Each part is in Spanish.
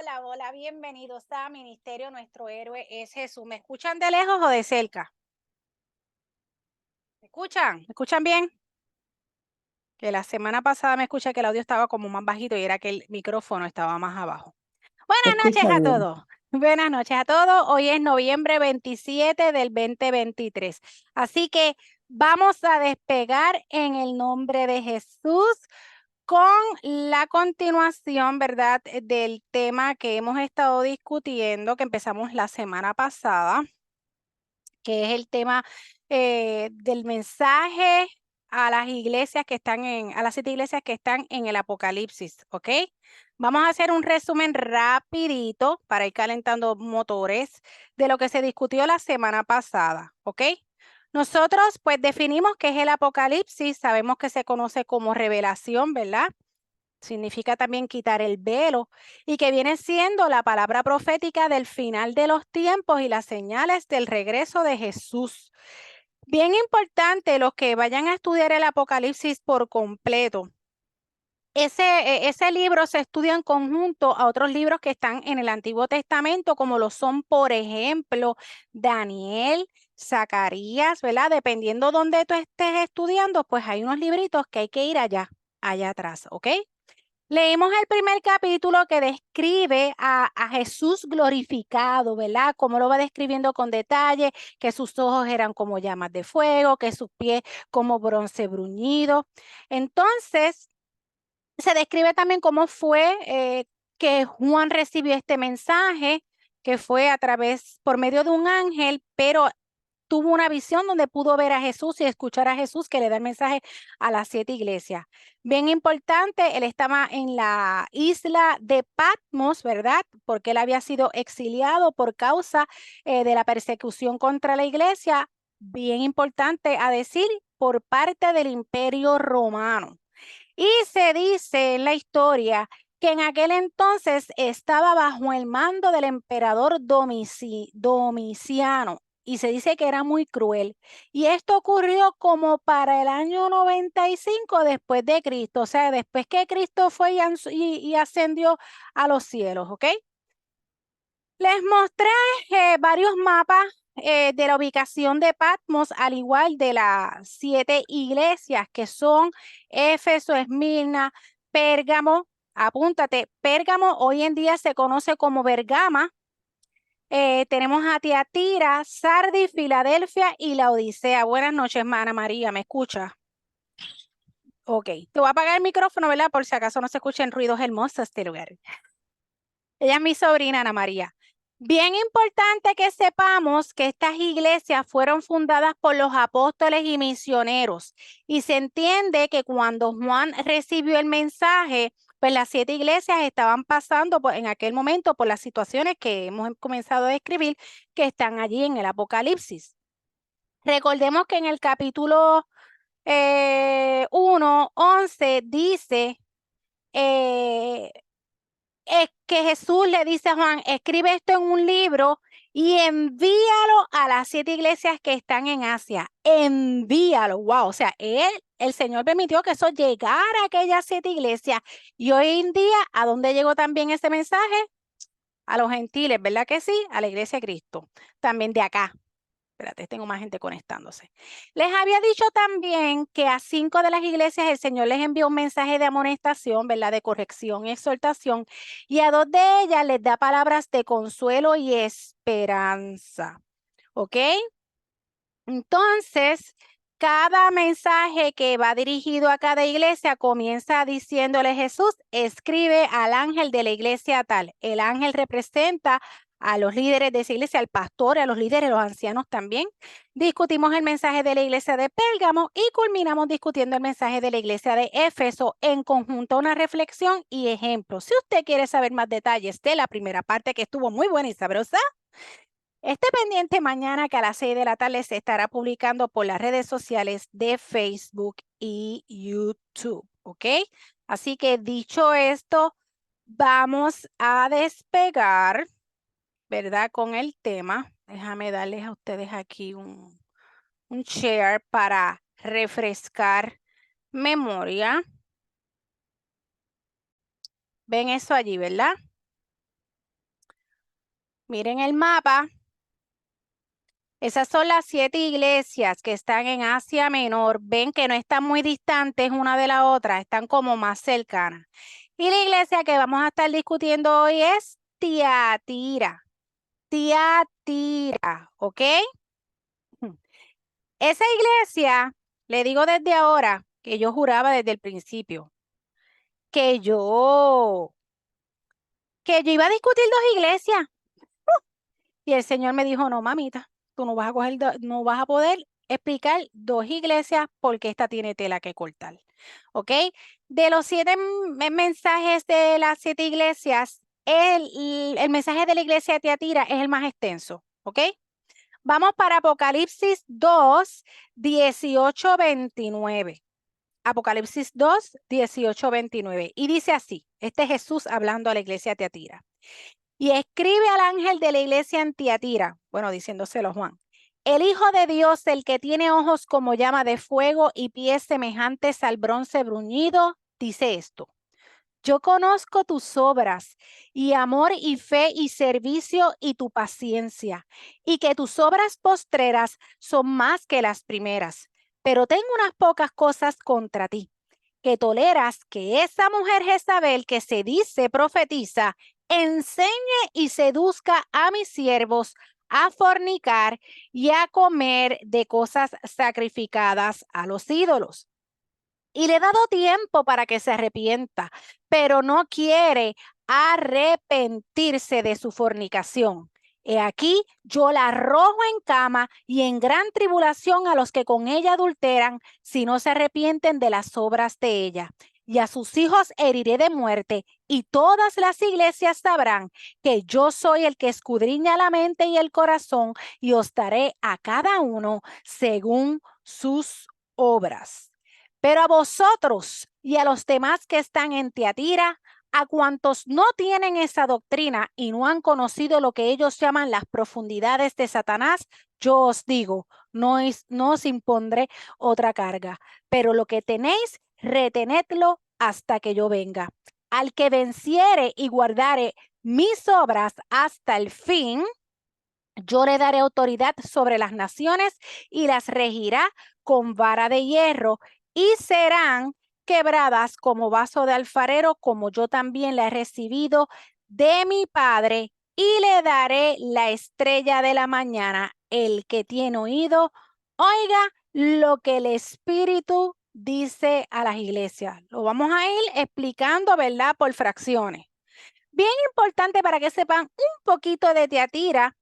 Hola, hola, bienvenidos a Ministerio Nuestro Héroe es Jesús. ¿Me escuchan de lejos o de cerca? ¿Me escuchan? ¿Me escuchan bien? Que la semana pasada me escuché que el audio estaba como más bajito y era que el micrófono estaba más abajo. Se Buenas noches escucha a bien. todos. Buenas noches a todos. Hoy es noviembre 27 del 2023. Así que vamos a despegar en el nombre de Jesús con la continuación, ¿verdad? Del tema que hemos estado discutiendo, que empezamos la semana pasada, que es el tema del mensaje a las iglesias que están a las 7 iglesias que están en el Apocalipsis, ¿ok? Vamos a hacer un resumen rapidito para ir calentando motores de lo que se discutió la semana pasada, ¿ok? Nosotros pues definimos qué es el Apocalipsis, sabemos que se conoce como revelación, ¿verdad? Significa también quitar el velo y que viene siendo la palabra profética del final de los tiempos y las señales del regreso de Jesús. Bien importante, los que vayan a estudiar el Apocalipsis por completo. Ese libro se estudia en conjunto a otros libros que están en el Antiguo Testamento, como lo son, por ejemplo, Daniel, Zacarías, ¿verdad? Dependiendo dónde tú estés estudiando, pues hay unos libritos que hay que ir allá atrás, ¿ok? Leímos el primer capítulo que describe a Jesús glorificado, ¿verdad? Cómo lo va describiendo con detalle, que sus ojos eran como llamas de fuego, que sus pies como bronce bruñido. Entonces, se describe también cómo fue que Juan recibió este mensaje, que fue a través, por medio de un ángel, pero tuvo una visión donde pudo ver a Jesús y escuchar a Jesús que le da el mensaje a las 7 iglesias. Bien importante, él estaba en la isla de Patmos, ¿verdad? Porque él había sido exiliado por causa de la persecución contra la iglesia. Bien importante a decir, por parte del Imperio Romano. Y se dice en la historia que en aquel entonces estaba bajo el mando del emperador Domiciano y se dice que era muy cruel. Y esto ocurrió como para el año 95 después de Cristo, o sea, después que Cristo fue y ascendió a los cielos, ¿ok? Les mostré varios mapas de la ubicación de Patmos, al igual de las 7 iglesias que son Éfeso, Esmirna, Pérgamo. Apúntate, Pérgamo hoy en día se conoce como Bergama. Tenemos a Tiatira, Sardis, Filadelfia y la Odisea. Buenas noches, hermana María, ¿me escucha? Ok, te voy a apagar el micrófono, ¿verdad? Por si acaso no se escuchen ruidos hermosos de este lugar. Ella es mi sobrina, Ana María. Bien importante que sepamos que estas iglesias fueron fundadas por los apóstoles y misioneros. Y se entiende que cuando Juan recibió el mensaje, pues las 7 iglesias estaban pasando en aquel momento por las situaciones que hemos comenzado a describir, que están allí en el Apocalipsis. Recordemos que en el capítulo 1:11 dice eh, es que Jesús le dice a Juan, escribe esto en un libro y envíalo a las 7 iglesias que están en Asia. Envíalo, wow. O sea, el Señor permitió que eso llegara a aquellas 7 iglesias. Y hoy en día, ¿a dónde llegó también ese mensaje? A los gentiles, ¿verdad que sí? A la iglesia de Cristo. También de acá. Espérate, tengo más gente conectándose. Les había dicho también que a 5 de las iglesias el Señor les envió un mensaje de amonestación, ¿verdad? De corrección y exhortación. Y a 2 de ellas les da palabras de consuelo y esperanza. ¿Ok? Entonces, cada mensaje que va dirigido a cada iglesia comienza diciéndole Jesús, escribe al ángel de la iglesia tal. El ángel representa a los líderes de esa iglesia, al pastor, a los líderes, los ancianos también. Discutimos el mensaje de la iglesia de Pérgamo y culminamos discutiendo el mensaje de la iglesia de Éfeso en conjunto, una reflexión y ejemplo. Si usted quiere saber más detalles de la primera parte que estuvo muy buena y sabrosa, esté pendiente mañana que a las 6 de la tarde se estará publicando por las redes sociales de Facebook y YouTube, ¿ok? Así que dicho esto, vamos a despegar, ¿verdad? Con el tema. Déjame darles a ustedes aquí un share para refrescar memoria. Ven eso allí, ¿verdad? Miren el mapa. Esas son las 7 iglesias que están en Asia Menor. Ven que no están muy distantes una de la otra, están como más cercanas. Y la iglesia que vamos a estar discutiendo hoy es Tiatira. Tiatira, ¿ok? Esa iglesia, le digo desde ahora, que yo juraba desde el principio, que yo, que yo iba a discutir 2 iglesias. Y el Señor me dijo, no, mamita, tú no vas a coger, no vas a poder explicar 2 iglesias porque esta tiene tela que cortar. ¿Ok? De los 7 mensajes de las 7 iglesias, el mensaje de la iglesia de Tiatira es el más extenso. ¿Ok? Vamos para Apocalipsis 2, 18, 29. Apocalipsis 2, 18, 29. Y dice así, este es Jesús hablando a la iglesia de Tiatira. Y escribe al ángel de la iglesia en Tiatira, bueno, diciéndoselo Juan, el Hijo de Dios, el que tiene ojos como llama de fuego y pies semejantes al bronce bruñido, dice esto. Yo conozco tus obras y amor y fe y servicio y tu paciencia, y que tus obras postreras son más que las primeras. Pero tengo unas pocas cosas contra ti, que toleras que esa mujer Jezabel que se dice profetiza, enseñe y seduzca a mis siervos a fornicar y a comer de cosas sacrificadas a los ídolos. Y le he dado tiempo para que se arrepienta, pero no quiere arrepentirse de su fornicación. He aquí, yo la arrojo en cama y en gran tribulación a los que con ella adulteran, si no se arrepienten de las obras de ella. Y a sus hijos heriré de muerte, y todas las iglesias sabrán que yo soy el que escudriña la mente y el corazón, y os daré a cada uno según sus obras. Pero a vosotros y a los demás que están en Tiatira, a cuantos no tienen esa doctrina y no han conocido lo que ellos llaman las profundidades de Satanás, yo os digo, no os impondré otra carga, pero lo que tenéis, retenedlo hasta que yo venga. Al que venciere y guardare mis obras hasta el fin, yo le daré autoridad sobre las naciones y las regirá con vara de hierro y serán quebradas como vaso de alfarero, como yo también la he recibido de mi Padre, y le daré la estrella de la mañana. El que tiene oído, oiga lo que el Espíritu dice a las iglesias. Lo vamos a ir explicando, ¿verdad? Por fracciones. Bien importante para que sepan un poquito de Tiatira.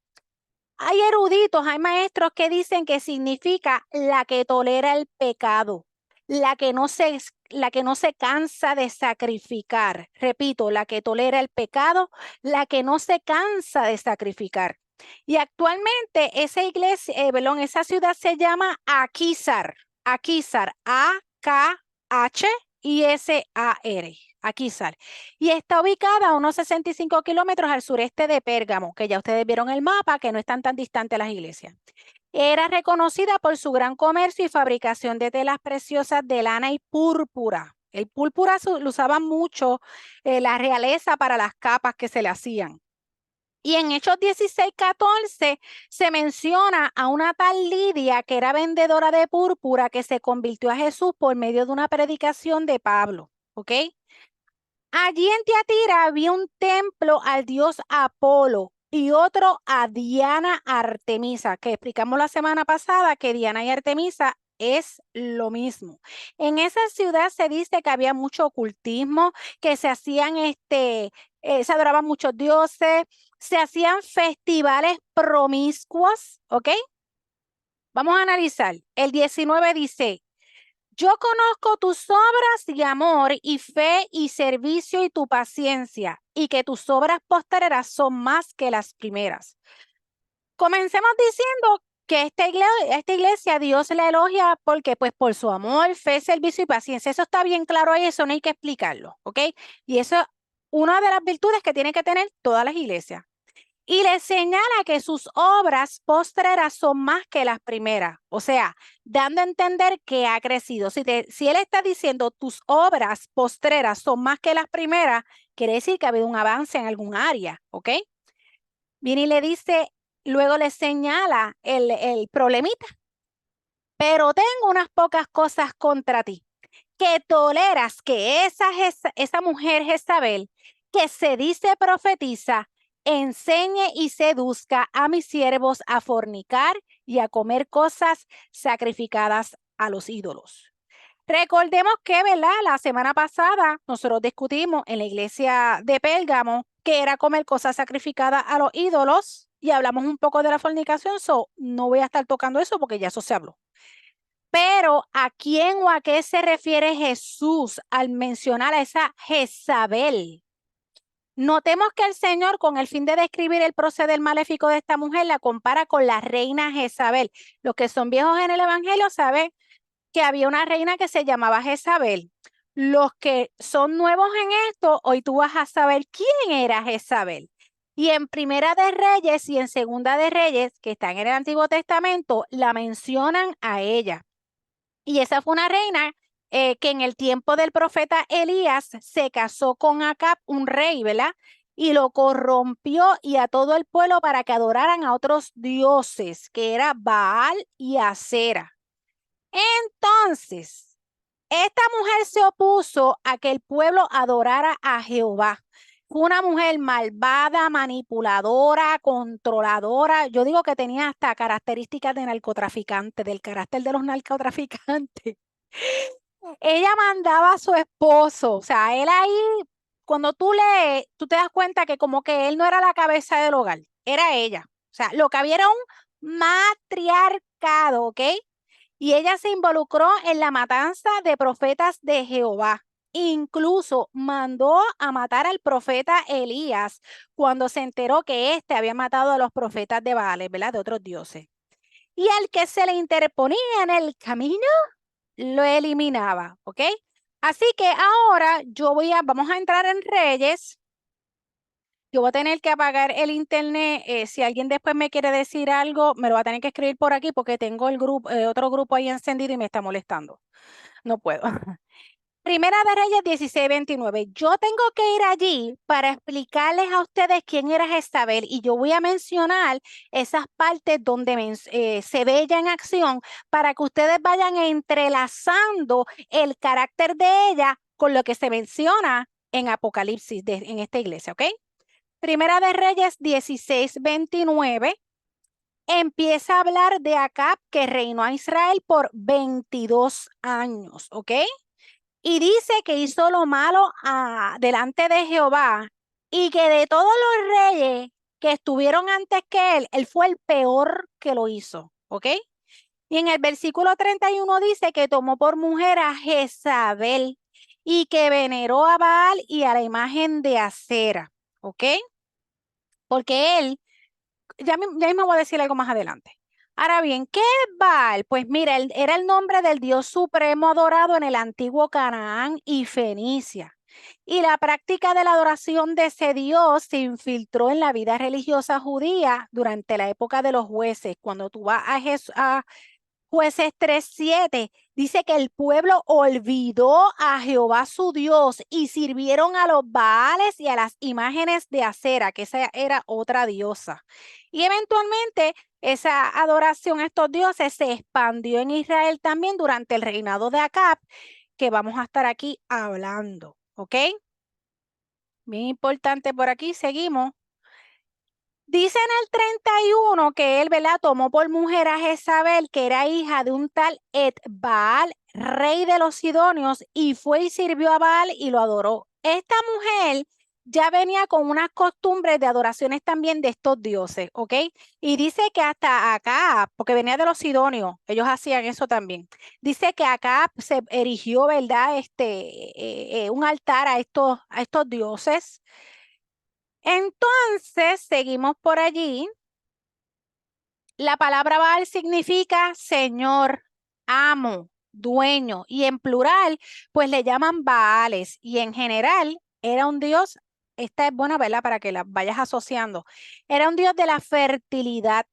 Hay eruditos, hay maestros que dicen que significa la que tolera el pecado, la que no se cansa de sacrificar. Repito, la que tolera el pecado, la que no se cansa de sacrificar. Y actualmente esa iglesia, esa ciudad se llama Aquisar. Aquisar, A-K-H-I-S-A-R. Aquisar. Y está ubicada a unos 65 kilómetros al sureste de Pérgamo, que ya ustedes vieron el mapa, que no están tan distantes las iglesias. Era reconocida por su gran comercio y fabricación de telas preciosas de lana y púrpura. El púrpura lo usaban mucho la realeza para las capas que se le hacían. Y en Hechos 16:14 se menciona a una tal Lidia que era vendedora de púrpura que se convirtió a Jesús por medio de una predicación de Pablo. ¿Ok? Allí en Tiatira había un templo al dios Apolo y otro a Diana Artemisa, que explicamos la semana pasada que Diana y Artemisa es lo mismo. En esa ciudad se dice que había mucho ocultismo, que se hacían se adoraban muchos dioses, se hacían festivales promiscuos, ¿ok? Vamos a analizar. El 19 dice, yo conozco tus obras y amor y fe y servicio y tu paciencia, y que tus obras postreras son más que las primeras. Comencemos diciendo que esta iglesia Dios la elogia porque pues por su amor, fe, servicio y paciencia. Eso está bien claro ahí, eso no hay que explicarlo, ¿ok? Y eso es una de las virtudes que tienen que tener todas las iglesias. Y le señala que sus obras postreras son más que las primeras, o sea, dando a entender que ha crecido. Si él está diciendo tus obras postreras son más que las primeras, quiere decir que ha habido un avance en algún área, ¿ok? Viene y le dice, luego le señala el problemita. Pero tengo unas pocas cosas contra ti, que toleras que esa mujer Jezabel, que se dice profetiza, enseñe y seduzca a mis siervos a fornicar y a comer cosas sacrificadas a los ídolos. Recordemos que, ¿verdad? La semana pasada nosotros discutimos en la iglesia de Pérgamo que era comer cosas sacrificadas a los ídolos y hablamos un poco de la fornicación, no voy a estar tocando eso porque ya eso se habló. Pero ¿a quién o a qué se refiere Jesús al mencionar a esa Jezabel? Notemos que el Señor, con el fin de describir el proceder maléfico de esta mujer, la compara con la reina Jezabel. Los que son viejos en el Evangelio saben que había una reina que se llamaba Jezabel. Los que son nuevos en esto, hoy tú vas a saber quién era Jezabel. Y en Primera de Reyes y en Segunda de Reyes, que están en el Antiguo Testamento, la mencionan a ella. Y esa fue una reina que en el tiempo del profeta Elías se casó con Acab, un rey, ¿verdad? Y lo corrompió y a todo el pueblo para que adoraran a otros dioses, que era Baal y Acera. Entonces, esta mujer se opuso a que el pueblo adorara a Jehová. Fue una mujer malvada, manipuladora, controladora. Yo digo que tenía hasta características de narcotraficante, del carácter de los narcotraficantes. Ella mandaba a su esposo, o sea, él ahí, cuando tú lees, tú te das cuenta que como que él no era la cabeza del hogar, era ella. O sea, lo que había era un matriarcado, ¿ok? Y ella se involucró en la matanza de profetas de Jehová. Incluso mandó a matar al profeta Elías cuando se enteró que éste había matado a los profetas de Baal, ¿verdad? De otros dioses. Y al que se le interponía en el camino, lo eliminaba, ¿ok? Así que ahora vamos a entrar en Reyes. Yo voy a tener que apagar el internet. Si alguien después me quiere decir algo, me lo va a tener que escribir por aquí porque tengo el grupo, otro grupo ahí encendido y me está molestando. No puedo. Primera de Reyes 16:29. Yo tengo que ir allí para explicarles a ustedes quién era Jezabel y yo voy a mencionar esas partes donde se ve ella en acción para que ustedes vayan entrelazando el carácter de ella con lo que se menciona en Apocalipsis en esta iglesia, ¿ok? Primera de Reyes 16:29 empieza a hablar de Acab que reinó a Israel por 22 años, ¿ok? Y dice que hizo lo malo delante de Jehová y que de todos los reyes que estuvieron antes que él fue el peor que lo hizo, ¿ok? Y en el versículo 31 dice que tomó por mujer a Jezabel y que veneró a Baal y a la imagen de Acera, ¿ok? Porque él ya mismo voy a decir algo más adelante. Ahora bien, ¿qué es Baal? Pues mira, él era el nombre del Dios supremo adorado en el antiguo Canaán y Fenicia. Y la práctica de la adoración de ese Dios se infiltró en la vida religiosa judía durante la época de los jueces. Cuando tú vas a Jueces 3:7 dice que el pueblo olvidó a Jehová su Dios y sirvieron a los Baales y a las imágenes de Acera, que esa era otra diosa. Y eventualmente esa adoración a estos dioses se expandió en Israel también durante el reinado de Acab, que vamos a estar aquí hablando, ¿ok? Bien importante por aquí, seguimos. Dice en el 31 que él, ¿verdad? Tomó por mujer a Jezabel, que era hija de un tal Baal, rey de los Sidonios, y fue y sirvió a Baal y lo adoró. Esta mujer ya venía con unas costumbres de adoraciones también de estos dioses, ¿ok? Y dice que hasta acá, porque venía de los Sidonios, ellos hacían eso también. Dice que acá se erigió, ¿verdad? Un altar a estos dioses. Entonces, seguimos por allí. La palabra Baal significa señor, amo, dueño, y en plural, pues le llaman Baales, y en general era un dios, esta es buena, ¿verdad? Para que la vayas asociando. Era un dios de la fertilidad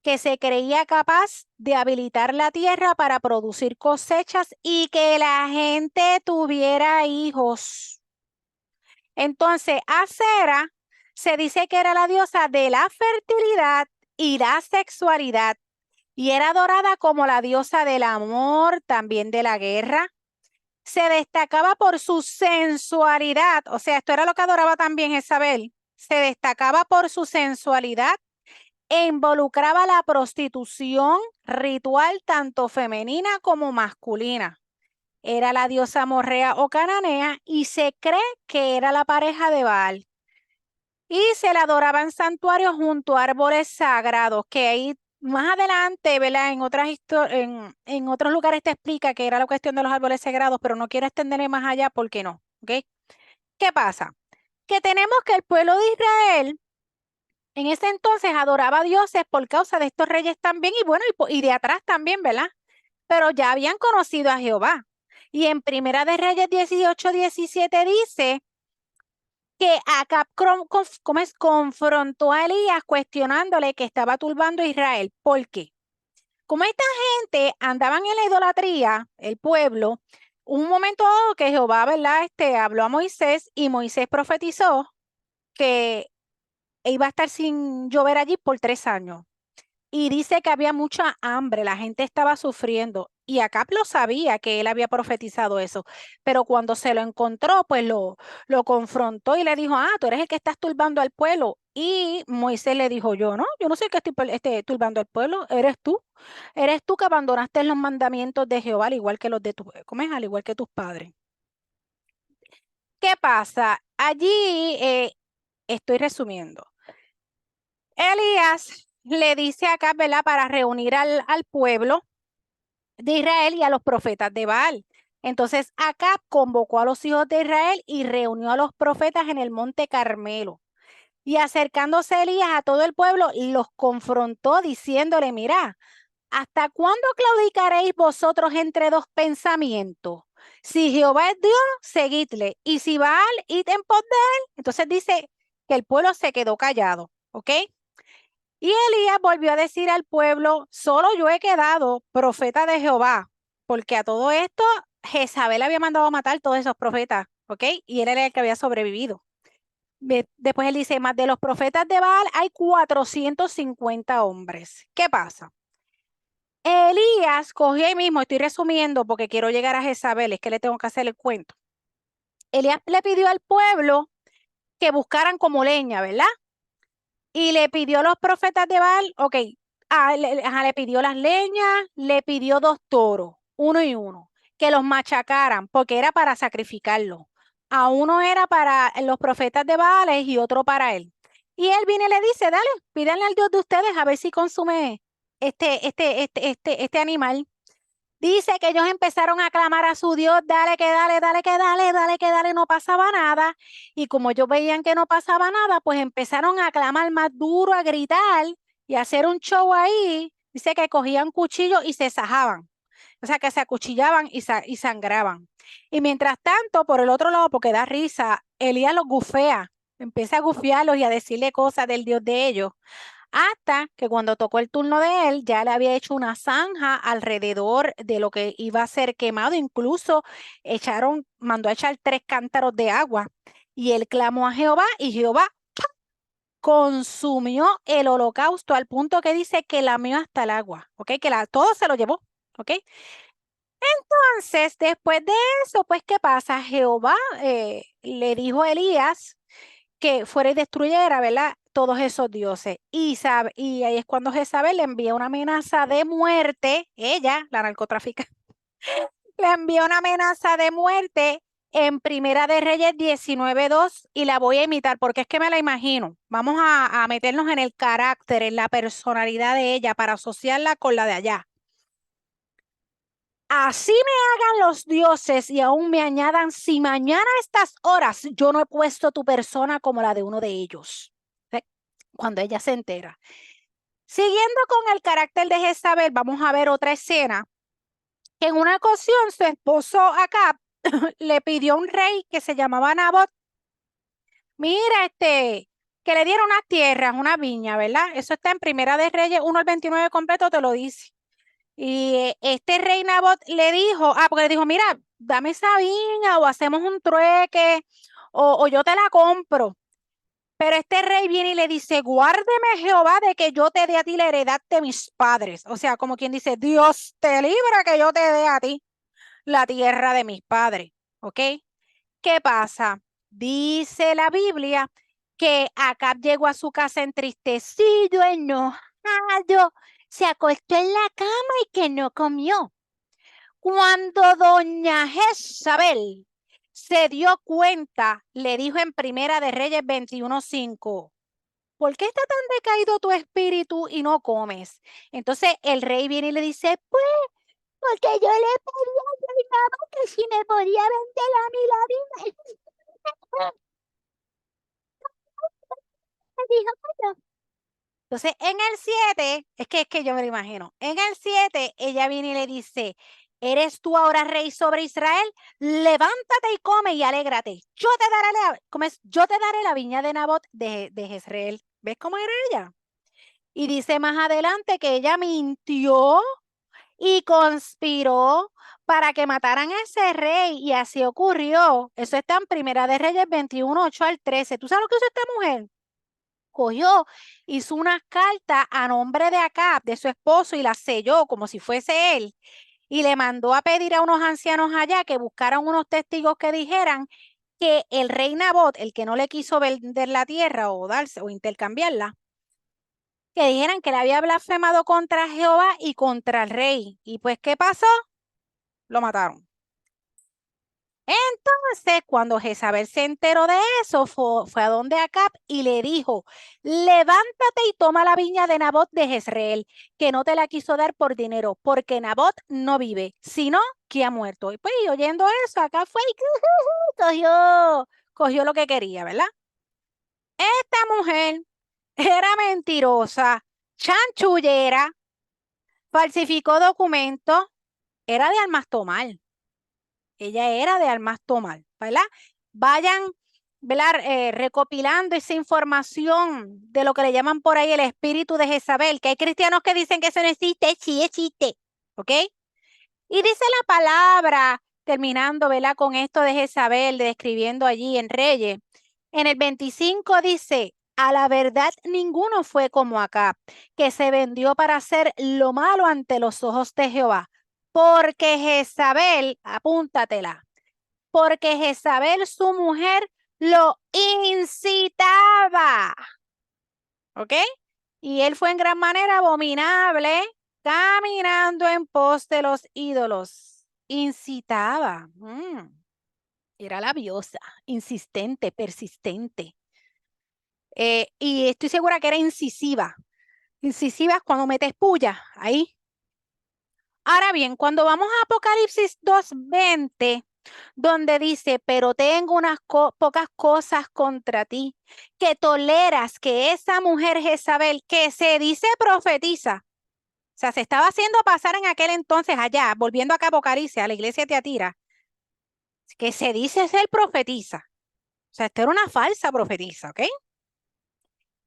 que se creía capaz de habilitar la tierra para producir cosechas y que la gente tuviera hijos. Entonces, Acera Se dice que era la diosa de la fertilidad y la sexualidad y era adorada como la diosa del amor, también de la guerra. Se destacaba por su sensualidad, o sea, esto era lo que adoraba también Jezabel. Se destacaba por su sensualidad e involucraba la prostitución ritual tanto femenina como masculina. Era la diosa morrea o cananea y se cree que era la pareja de Baal. Y se la adoraba en santuarios junto a árboles sagrados, que ahí más adelante, ¿verdad? En otros lugares te explica que era la cuestión de los árboles sagrados, pero no quiero extenderme más allá porque no, ¿ok? ¿Qué pasa? Que tenemos que el pueblo de Israel en ese entonces adoraba a dioses por causa de estos reyes también, y bueno, y de atrás también, ¿verdad? Pero ya habían conocido a Jehová. Y en Primera de Reyes 18:17 dice que Acab confrontó a Elías cuestionándole que estaba turbando a Israel. ¿Por qué? Como esta gente andaban en la idolatría, el pueblo, un momento dado que Jehová, ¿verdad? Habló a Moisés y Moisés profetizó que iba a estar sin llover allí por 3 años. Y dice que había mucha hambre, la gente estaba sufriendo. Y Acab lo sabía que él había profetizado eso, pero cuando se lo encontró, pues lo confrontó y le dijo, tú eres el que estás turbando al pueblo. Y Moisés le dijo, yo no soy el que estoy turbando al pueblo, eres tú que abandonaste los mandamientos de Jehová, al igual que los de ¿cómo es? Al igual que tus padres. ¿Qué pasa? Allí estoy resumiendo. Elías le dice acá, ¿verdad? Para reunir al pueblo de Israel y a los profetas de Baal. Entonces Acab convocó a los hijos de Israel y reunió a los profetas en el monte Carmelo. Y acercándose Elías a todo el pueblo, los confrontó diciéndole, mira, ¿hasta cuándo claudicaréis vosotros entre dos pensamientos? Si Jehová es Dios, seguidle. Y si Baal, id en pos de él. Entonces dice que el pueblo se quedó callado, ¿ok? Y Elías volvió a decir al pueblo, solo yo he quedado profeta de Jehová, porque a todo esto Jezabel había mandado a matar todos esos profetas, ¿ok? Y él era el que había sobrevivido. Después él dice, más de los profetas de Baal hay 450 hombres. ¿Qué pasa? Elías cogió ahí mismo, estoy resumiendo porque quiero llegar a Jezabel, es que le tengo que hacer el cuento. Elías le pidió al pueblo que buscaran como leña, ¿verdad? Y le pidió a los profetas de Baal, ok, le pidió las leñas, le pidió 2 toros, uno y uno, que los machacaran, porque era para sacrificarlos. A uno era para los profetas de Baal y otro para él. Y él viene y le dice, dale, pídanle al Dios de ustedes a ver si consume este animal. Dice que ellos empezaron a clamar a su Dios, dale que dale, dale que dale, dale que dale, no pasaba nada. Y como ellos veían que no pasaba nada, pues empezaron a clamar más duro, a gritar y a hacer un show ahí. Dice que cogían cuchillos y se sajaban. O sea, que se acuchillaban y sangraban. Y mientras tanto, por el otro lado, porque da risa, Elías los gufea, empieza a gufiarlos y a decirle cosas del Dios de ellos. Hasta que cuando tocó el turno de él, ya le había hecho una zanja alrededor de lo que iba a ser quemado. Incluso mandó a echar 3 cántaros de agua. Y él clamó a Jehová y Jehová consumió el holocausto al punto que dice que lamió hasta el agua, ¿ok? Todo se lo llevó, ¿ok? Entonces, después de eso, pues, ¿qué pasa? Jehová le dijo a Elías que fuera y destruyera, ¿verdad? Todos esos dioses. Y ahí es cuando Jezabel le envía una amenaza de muerte, ella, la narcotraficante, le envía una amenaza de muerte en Primera de Reyes 19:2 y la voy a imitar porque es que me la imagino. Vamos a meternos en el carácter, en la personalidad de ella para asociarla con la de allá. Así me hagan los dioses y aún me añadan, si mañana a estas horas yo no he puesto tu persona como la de uno de ellos. Cuando ella se entera. Siguiendo con el carácter de Jezabel, vamos a ver otra escena. Que en una ocasión su esposo Acab le pidió a un rey que se llamaba Nabot, mira, que le diera unas tierras, una viña, ¿verdad? Eso está en Primera de Reyes 1 al 29 completo, te lo dice. Y este rey Nabot le dijo, porque le dijo, mira, dame esa viña o hacemos un trueque o yo te la compro. Pero este rey viene y le dice, guárdeme Jehová de que yo te dé a ti la heredad de mis padres. O sea, como quien dice, Dios te libra que yo te dé a ti la tierra de mis padres. ¿Ok? ¿Qué pasa? Dice la Biblia que Acab llegó a su casa entristecido, enojado, se acostó en la cama y que no comió. Cuando doña Jezabel se dio cuenta, le dijo en Primera de Reyes 21:5, ¿por qué está tan decaído tu espíritu y no comes? Entonces el rey viene y le dice, pues, porque yo le pedí a mi mamá que si me podía vender a mí la vida. Me dijo que no. Entonces, en el 7, es que yo me lo imagino, en el 7, ella viene y le dice, ¿eres tú ahora rey sobre Israel? Levántate y come y alégrate. Yo te daré la viña de Nabot de Jezreel. ¿Ves cómo era ella? Y dice más adelante que ella mintió y conspiró para que mataran a ese rey, y así ocurrió. Eso está en Primera de Reyes 21:8 al 13. ¿Tú sabes lo que hizo esta mujer? Cogió, hizo una carta a nombre de Acab, de su esposo, y la selló como si fuese él, y le mandó a pedir a unos ancianos allá que buscaran unos testigos que dijeran que el rey Nabot, el que no le quiso vender la tierra o darse o intercambiarla, que dijeran que le había blasfemado contra Jehová y contra el rey. Y pues, ¿qué pasó? Lo mataron. Entonces, cuando Jezabel se enteró de eso, fue a donde Acab y le dijo, levántate y toma la viña de Nabot de Jezreel, que no te la quiso dar por dinero, porque Nabot no vive, sino que ha muerto. Y pues, oyendo eso, Acab fue y cogió lo que quería, ¿verdad? Esta mujer era mentirosa, chanchullera, falsificó documentos, era de armas tomar. Ella era de armas tomar, ¿verdad? Vayan, ¿verdad? Recopilando esa información de lo que le llaman por ahí el espíritu de Jezabel, que hay cristianos que dicen que eso no existe, sí existe, ¿ok? Y dice la palabra, terminando, ¿verdad? Con esto de Jezabel, describiendo allí en Reyes, en el 25 dice, a la verdad ninguno fue como Acab, que se vendió para hacer lo malo ante los ojos de Jehová, porque Jezabel, apúntatela, porque Jezabel, su mujer, lo incitaba, ¿ok? Y él fue en gran manera abominable, caminando en pos de los ídolos. Incitaba. Era labiosa, insistente, persistente. Y estoy segura que era incisiva. Incisiva es cuando metes puya, ahí. Ahora bien, cuando vamos a Apocalipsis 2:20, donde dice, pero tengo unas pocas cosas contra ti, que toleras que esa mujer Jezabel, que se dice profetiza, o sea, se estaba haciendo pasar en aquel entonces allá, volviendo acá a Apocalipsis, a la iglesia de Tiatira, que se dice ser profetiza. O sea, esta era una falsa profetiza, ¿ok?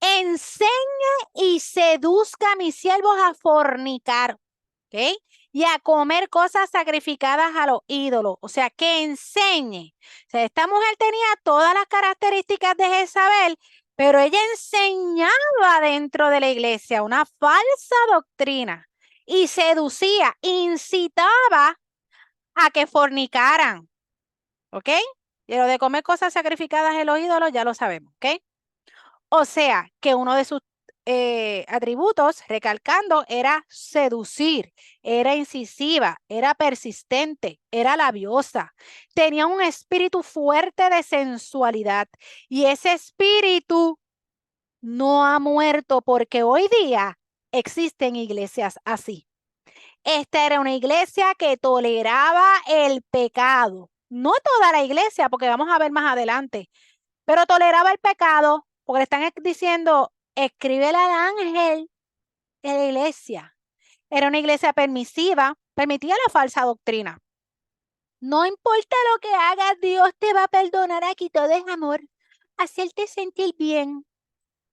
Enseña y seduzca a mis siervos a fornicar, ¿ok? Y a comer cosas sacrificadas a los ídolos. O sea, que enseñe. O sea, esta mujer tenía todas las características de Jezabel, pero ella enseñaba dentro de la iglesia una falsa doctrina y seducía, incitaba a que fornicaran, ¿ok? Y lo de comer cosas sacrificadas a los ídolos ya lo sabemos, ¿ok? O sea, que uno de sus atributos, recalcando, era seducir, era incisiva, era persistente, era labiosa, tenía un espíritu fuerte de sensualidad, y ese espíritu no ha muerto, porque hoy día existen iglesias así. Esta era una iglesia que toleraba el pecado. No toda la iglesia, porque vamos a ver más adelante, pero toleraba el pecado, porque le están diciendo, escríbele al ángel de la iglesia. Era una iglesia permisiva, permitía la falsa doctrina. No importa lo que hagas, Dios te va a perdonar, aquí todo es amor, hacerte sentir bien. O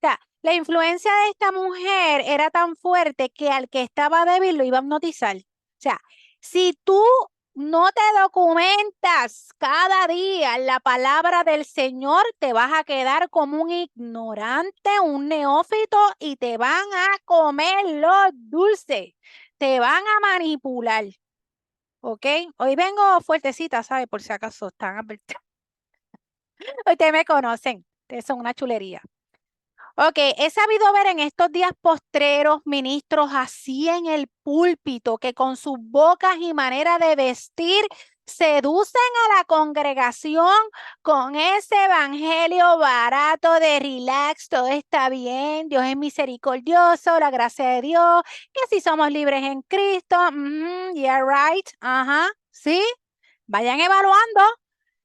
sea, la influencia de esta mujer era tan fuerte que al que estaba débil lo iba a hipnotizar. O sea, si tú no te documentas cada día la palabra del Señor, te vas a quedar como un ignorante, un neófito y te van a comer los dulces, te van a manipular, ¿ok? Hoy vengo fuertecita, ¿sabes? Por si acaso están advirtiendo. Ustedes me conocen, ustedes son una chulería. Ok, he sabido ver en estos días postreros ministros así en el púlpito que con sus bocas y manera de vestir seducen a la congregación con ese evangelio barato de relax, todo está bien, Dios es misericordioso, la gracia de Dios, que si somos libres en Cristo, yeah, right, ajá, sí, vayan evaluando.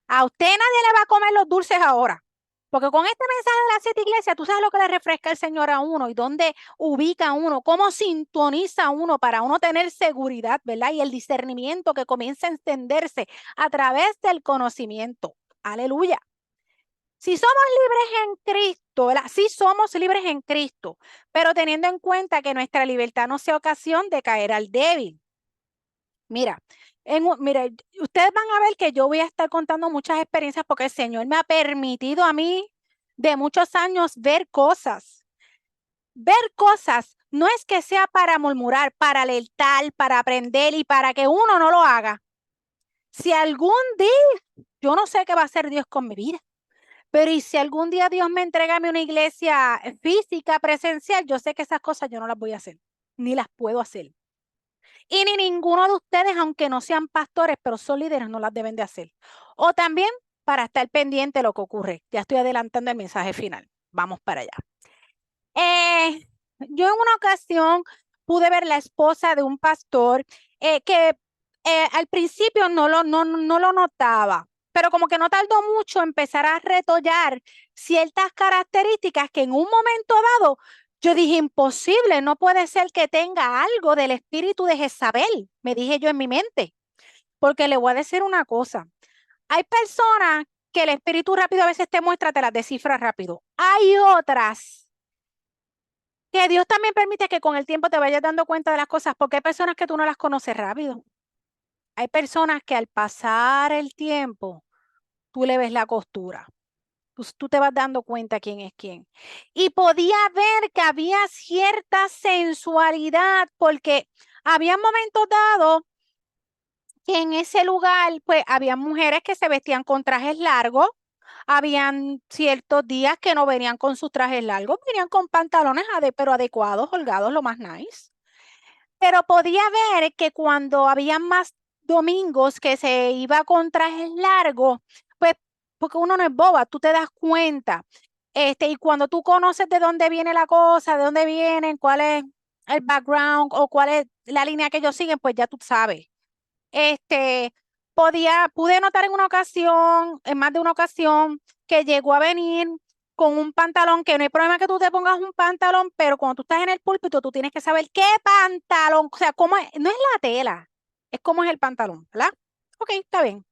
A usted nadie le va a comer los dulces ahora. Porque con este mensaje de las 7 iglesias, tú sabes lo que le refresca el Señor a uno y dónde ubica a uno, cómo sintoniza a uno para uno tener seguridad, ¿verdad? Y el discernimiento que comienza a entenderse a través del conocimiento. Aleluya. Si somos libres en Cristo, ¿verdad? Sí somos libres en Cristo, pero teniendo en cuenta que nuestra libertad no sea ocasión de caer al débil. Mira, mira, ustedes van a ver que yo voy a estar contando muchas experiencias porque el Señor me ha permitido a mí de muchos años ver cosas. Ver cosas no es que sea para murmurar, para alertar, para aprender y para que uno no lo haga. Si algún día, yo no sé qué va a hacer Dios con mi vida, pero y si algún día Dios me entrega a mí una iglesia física, presencial, yo sé que esas cosas yo no las voy a hacer, ni las puedo hacer. Y ni ninguno de ustedes, aunque no sean pastores, pero son líderes, no las deben de hacer. O también para estar pendiente de lo que ocurre. Ya estoy adelantando el mensaje final. Vamos para allá. Yo en una ocasión pude ver la esposa de un pastor que al principio no lo notaba, pero como que no tardó mucho en empezar a retollar ciertas características que en un momento dado yo dije, imposible, no puede ser que tenga algo del espíritu de Jezabel, me dije yo en mi mente, porque le voy a decir una cosa. Hay personas que el espíritu rápido a veces te muestra, te las descifra rápido. Hay otras que Dios también permite que con el tiempo te vayas dando cuenta de las cosas, porque hay personas que tú no las conoces rápido. Hay personas que al pasar el tiempo, tú le ves la costura. Tú te vas dando cuenta quién es quién. Y podía ver que había cierta sensualidad, porque había momentos dados que en ese lugar, pues, había mujeres que se vestían con trajes largos, habían ciertos días que no venían con sus trajes largos, venían con pantalones pero adecuados, holgados, lo más nice. Pero podía ver que cuando había más domingos que se iba con trajes largos, pues, porque uno no es boba, tú te das cuenta. Y cuando tú conoces de dónde viene la cosa, de dónde vienen, cuál es el background o cuál es la línea que ellos siguen, pues ya tú sabes. Este, pude notar en una ocasión, en más de una ocasión, que llegó a venir con un pantalón, que no hay problema que tú te pongas un pantalón, pero cuando tú estás en el púlpito, tú tienes que saber qué pantalón, o sea, cómo es, no es la tela, es cómo es el pantalón, ¿verdad? Ok, está bien.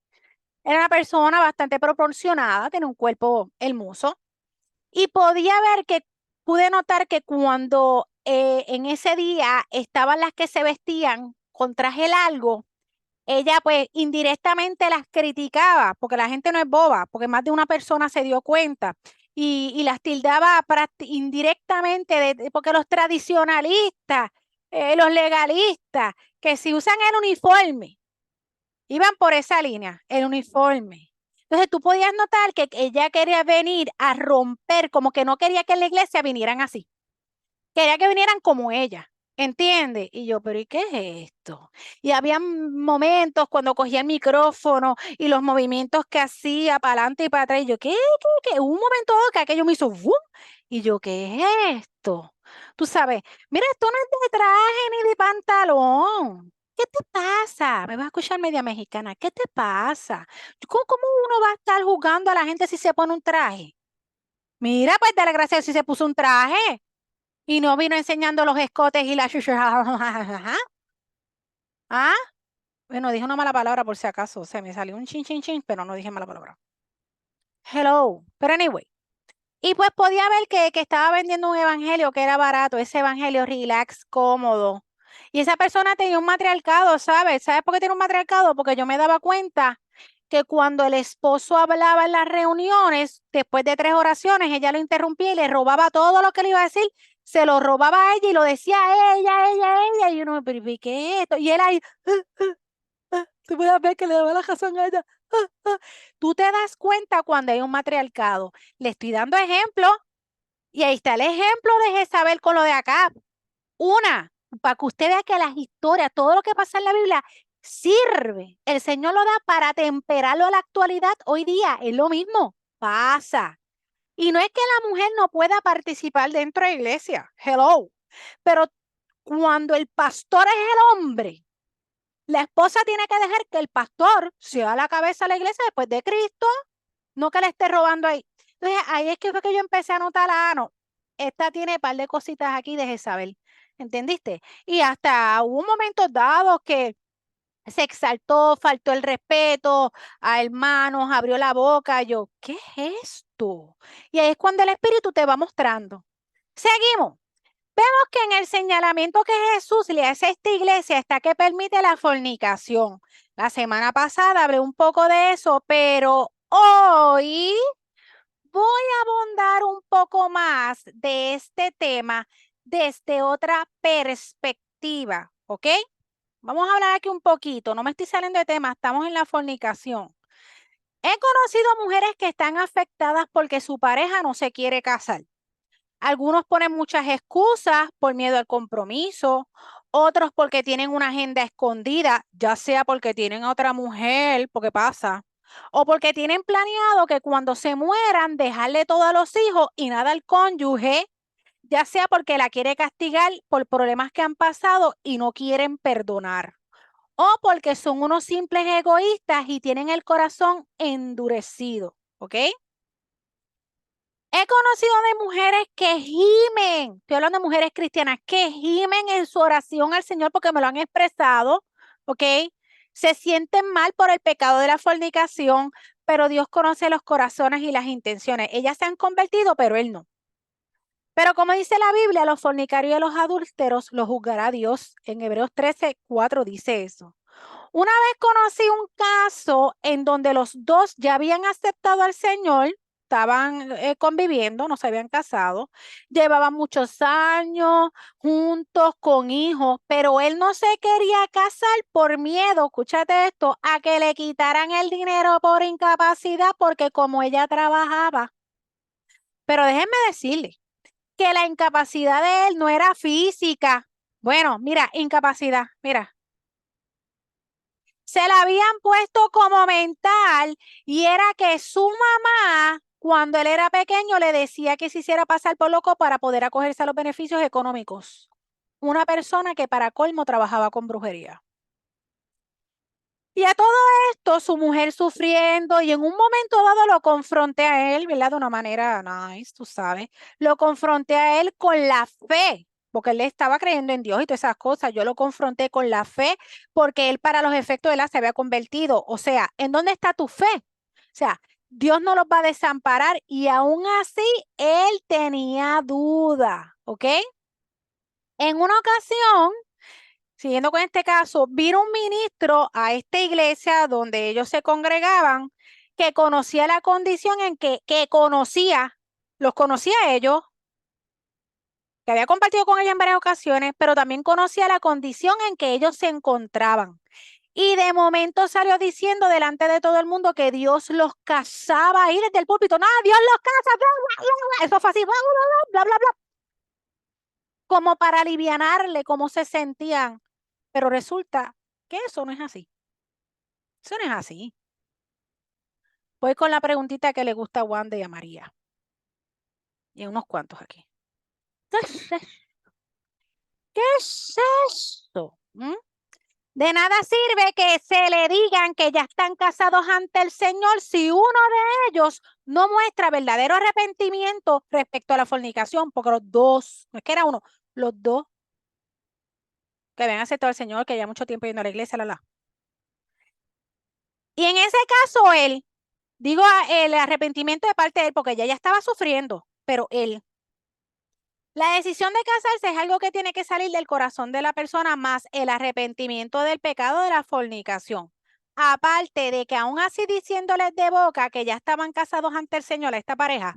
Era una persona bastante proporcionada, tenía un cuerpo hermoso, y podía ver que, pude notar que cuando en ese día estaban las que se vestían con traje largo, ella pues indirectamente las criticaba, porque la gente no es boba, porque más de una persona se dio cuenta y las tildaba indirectamente, porque los tradicionalistas, los legalistas, que si usan el uniforme, iban por esa línea, el uniforme. Entonces tú podías notar que ella quería venir a romper, como que no quería que en la iglesia vinieran así. Quería que vinieran como ella, ¿entiendes? Y yo, pero ¿y qué es esto? Y había momentos cuando cogía el micrófono y los movimientos que hacía para adelante y para atrás. Y yo, ¿qué? Un momento dado que aquello me hizo ¡vum! Y yo, ¿qué es esto? Tú sabes, mira, esto no es de traje ni de pantalón. ¿Qué te pasa? Me vas a escuchar media mexicana. ¿Qué te pasa? ¿Cómo uno va a estar jugando a la gente si se pone un traje? Mira, pues dale gracias si se puso un traje. Y no vino enseñando los escotes y la ¿Ah? Bueno, dije una mala palabra por si acaso. O sea, me salió un chin, chin, chin, pero no dije mala palabra. Hello. Pero anyway. Y pues podía ver que estaba vendiendo un evangelio que era barato, ese evangelio relax, cómodo. Y esa persona tenía un matriarcado, ¿sabes? ¿Sabes por qué tiene un matriarcado? Porque yo me daba cuenta que cuando el esposo hablaba en las reuniones, después de 3 oraciones, ella lo interrumpía y le robaba todo lo que le iba a decir, se lo robaba a ella y lo decía a ella, y uno, pero ¿y qué es esto? Y él ahí, tú puedes ver que le daba la razón a ella. Tú te das cuenta cuando hay un matriarcado. Le estoy dando ejemplo y ahí está el ejemplo de Jezabel con lo de acá. Para que usted vea que las historias, todo lo que pasa en la Biblia, sirve. El Señor lo da para temperarlo a la actualidad. Hoy día es lo mismo, pasa. Y no es que la mujer no pueda participar dentro de la iglesia, hello, pero cuando el pastor es el hombre, la esposa tiene que dejar que el pastor sea la cabeza de la iglesia después de Cristo, no que le esté robando ahí. Entonces, ahí es que fue que yo empecé a notar, no, esta tiene un par de cositas aquí de Jezabel, ¿entendiste? Y hasta hubo momentos dados que se exaltó, faltó el respeto a hermanos, abrió la boca, yo, ¿qué es esto? Y ahí es cuando el Espíritu te va mostrando. Seguimos. Vemos que en el señalamiento que Jesús le hace a esta iglesia está que permite la fornicación. La semana pasada hablé un poco de eso, pero hoy voy a abundar un poco más de este tema desde otra perspectiva, ¿ok? Vamos a hablar aquí un poquito, no me estoy saliendo de tema, estamos en la fornicación. He conocido mujeres que están afectadas porque su pareja no se quiere casar. Algunos ponen muchas excusas por miedo al compromiso, otros porque tienen una agenda escondida, ya sea porque tienen a otra mujer, porque pasa, o porque tienen planeado que cuando se mueran dejarle todo a los hijos y nada al cónyuge, ya sea porque la quiere castigar por problemas que han pasado y no quieren perdonar, o porque son unos simples egoístas y tienen el corazón endurecido, ¿ok? He conocido de mujeres que gimen, estoy hablando de mujeres cristianas, que gimen en su oración al Señor porque me lo han expresado, ¿ok? Se sienten mal por el pecado de la fornicación, pero Dios conoce los corazones y las intenciones. Ellas se han convertido, pero Él no. Pero como dice la Biblia, a los fornicarios y a los adúlteros los juzgará Dios. En Hebreos 13:4 dice eso. Una vez conocí un caso en donde los dos ya habían aceptado al Señor, estaban conviviendo, no se habían casado, llevaban muchos años juntos con hijos, pero él no se quería casar por miedo, escúchate esto, a que le quitaran el dinero por incapacidad porque como ella trabajaba. Pero déjenme decirle que la incapacidad de él no era física. Bueno, mira, incapacidad, mira, se la habían puesto como mental y era que su mamá, cuando él era pequeño, le decía que se hiciera pasar por loco para poder acogerse a los beneficios económicos. Una persona que para colmo trabajaba con brujería. Y a todo esto, su mujer sufriendo, y en un momento dado lo confronté a él, ¿verdad? De una manera nice, tú sabes. Lo confronté a él con la fe, porque él estaba creyendo en Dios y todas esas cosas. Yo lo confronté con la fe, porque él para los efectos de la se había convertido. O sea, ¿en dónde está tu fe? O sea, Dios no los va a desamparar y aún así él tenía duda, ¿ok? En una ocasión, siguiendo con este caso, vino un ministro a esta iglesia donde ellos se congregaban, que conocía la condición en que conocía, los conocía a ellos, que había compartido con ellos en varias ocasiones, pero también conocía la condición en que ellos se encontraban. Y de momento salió diciendo delante de todo el mundo que Dios los casaba ahí desde el púlpito. No, Dios los casa, bla, bla, bla, bla. Eso fue así, bla, bla, bla, bla, bla, como para alivianarle cómo se sentían. Pero resulta que eso no es así. Eso no es así. Voy con la preguntita que le gusta a Wanda y a María. Y a unos cuantos aquí. ¿Qué es eso? ¿Qué es eso? De nada sirve que se le digan que ya están casados ante el Señor si uno de ellos no muestra verdadero arrepentimiento respecto a la fornicación, porque los dos, no es que era uno, los dos que habían aceptado al Señor, que ya mucho tiempo yendo a la iglesia, la. Y en ese caso, él, digo el arrepentimiento de parte de él, porque ella ya estaba sufriendo, pero él La decisión de casarse es algo que tiene que salir del corazón de la persona, más el arrepentimiento del pecado de la fornicación. Aparte de que aún así diciéndoles de boca que ya estaban casados ante el Señor, esta pareja,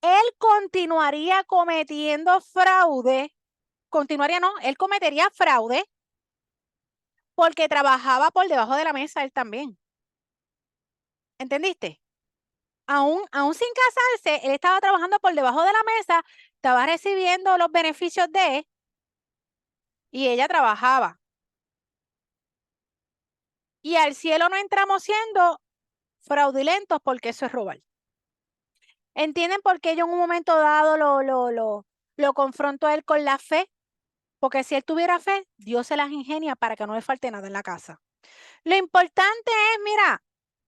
él continuaría cometiendo fraude, él cometería fraude porque trabajaba por debajo de la mesa él también. ¿Entendiste? Aún sin casarse, él estaba trabajando por debajo de la mesa, estaba recibiendo los beneficios de él y ella trabajaba. Y al cielo no entramos siendo fraudulentos porque eso es robar. ¿Entienden por qué yo en un momento dado lo confronto a él con la fe? Porque si él tuviera fe, Dios se las ingenia para que no le falte nada en la casa. Lo importante es, mira,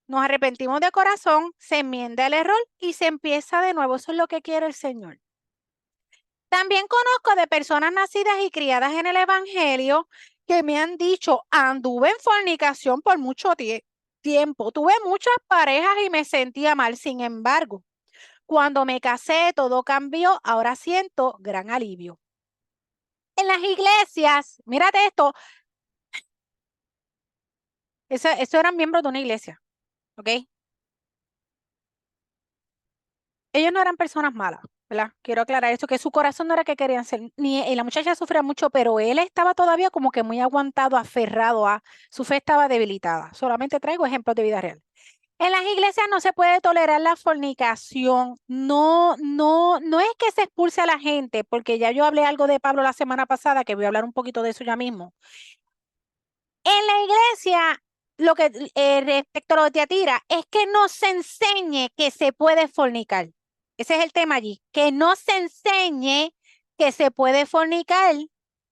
nos arrepentimos de corazón, se enmienda el error y se empieza de nuevo. Eso es lo que quiere el Señor. También conozco de personas nacidas y criadas en el Evangelio que me han dicho, anduve en fornicación por mucho tiempo, tuve muchas parejas y me sentía mal. Sin embargo, cuando me casé, todo cambió, ahora siento gran alivio. En las iglesias, mírate esto, eso eran miembros de una iglesia, ¿ok? Ellos no eran personas malas, ¿verdad? Quiero aclarar esto, que su corazón no era que querían ser, y la muchacha sufría mucho, pero él estaba todavía como que muy aguantado, aferrado su fe estaba debilitada. Solamente traigo ejemplos de vida real. En las iglesias no se puede tolerar la fornicación. No, no, no es que se expulse a la gente, porque ya yo hablé algo de Pablo la semana pasada, que voy a hablar un poquito de eso ya mismo. En la iglesia, lo que respecto a lo de Tiatira, es que no se enseñe que se puede fornicar. Ese es el tema allí, que no se enseñe que se puede fornicar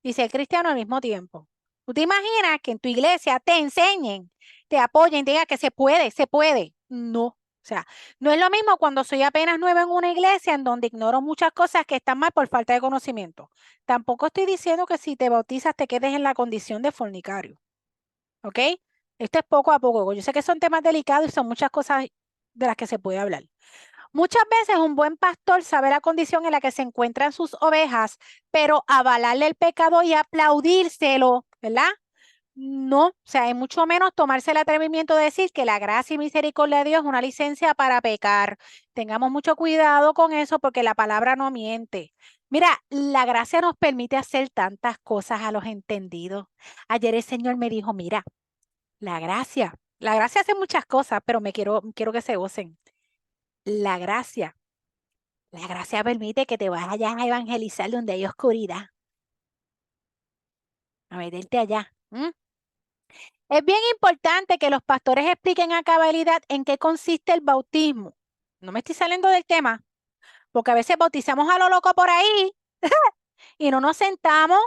y ser cristiano al mismo tiempo. ¿Tú te imaginas que en tu iglesia te enseñen, te apoyen, digan que se puede, se puede? No. O sea, no es lo mismo cuando soy apenas nueva en una iglesia en donde ignoro muchas cosas que están mal por falta de conocimiento. Tampoco estoy diciendo que si te bautizas te quedes en la condición de fornicario. ¿Ok? Esto es poco a poco. Yo sé que son temas delicados y son muchas cosas de las que se puede hablar. Muchas veces un buen pastor sabe la condición en la que se encuentran sus ovejas, pero avalarle el pecado y aplaudírselo, ¿verdad? No, o sea, es mucho menos tomarse el atrevimiento de decir que la gracia y misericordia de Dios es una licencia para pecar. Tengamos mucho cuidado con eso porque la palabra no miente. Mira, la gracia nos permite hacer tantas cosas a los entendidos. Ayer el Señor me dijo, mira, la gracia hace muchas cosas, pero quiero que se gocen. La gracia, la gracia permite que te vayas a evangelizar donde hay oscuridad, a meterte allá. Es bien importante que los pastores expliquen a cabalidad en qué consiste el bautismo. No me estoy saliendo del tema, porque a veces bautizamos a lo loco por ahí y no nos sentamos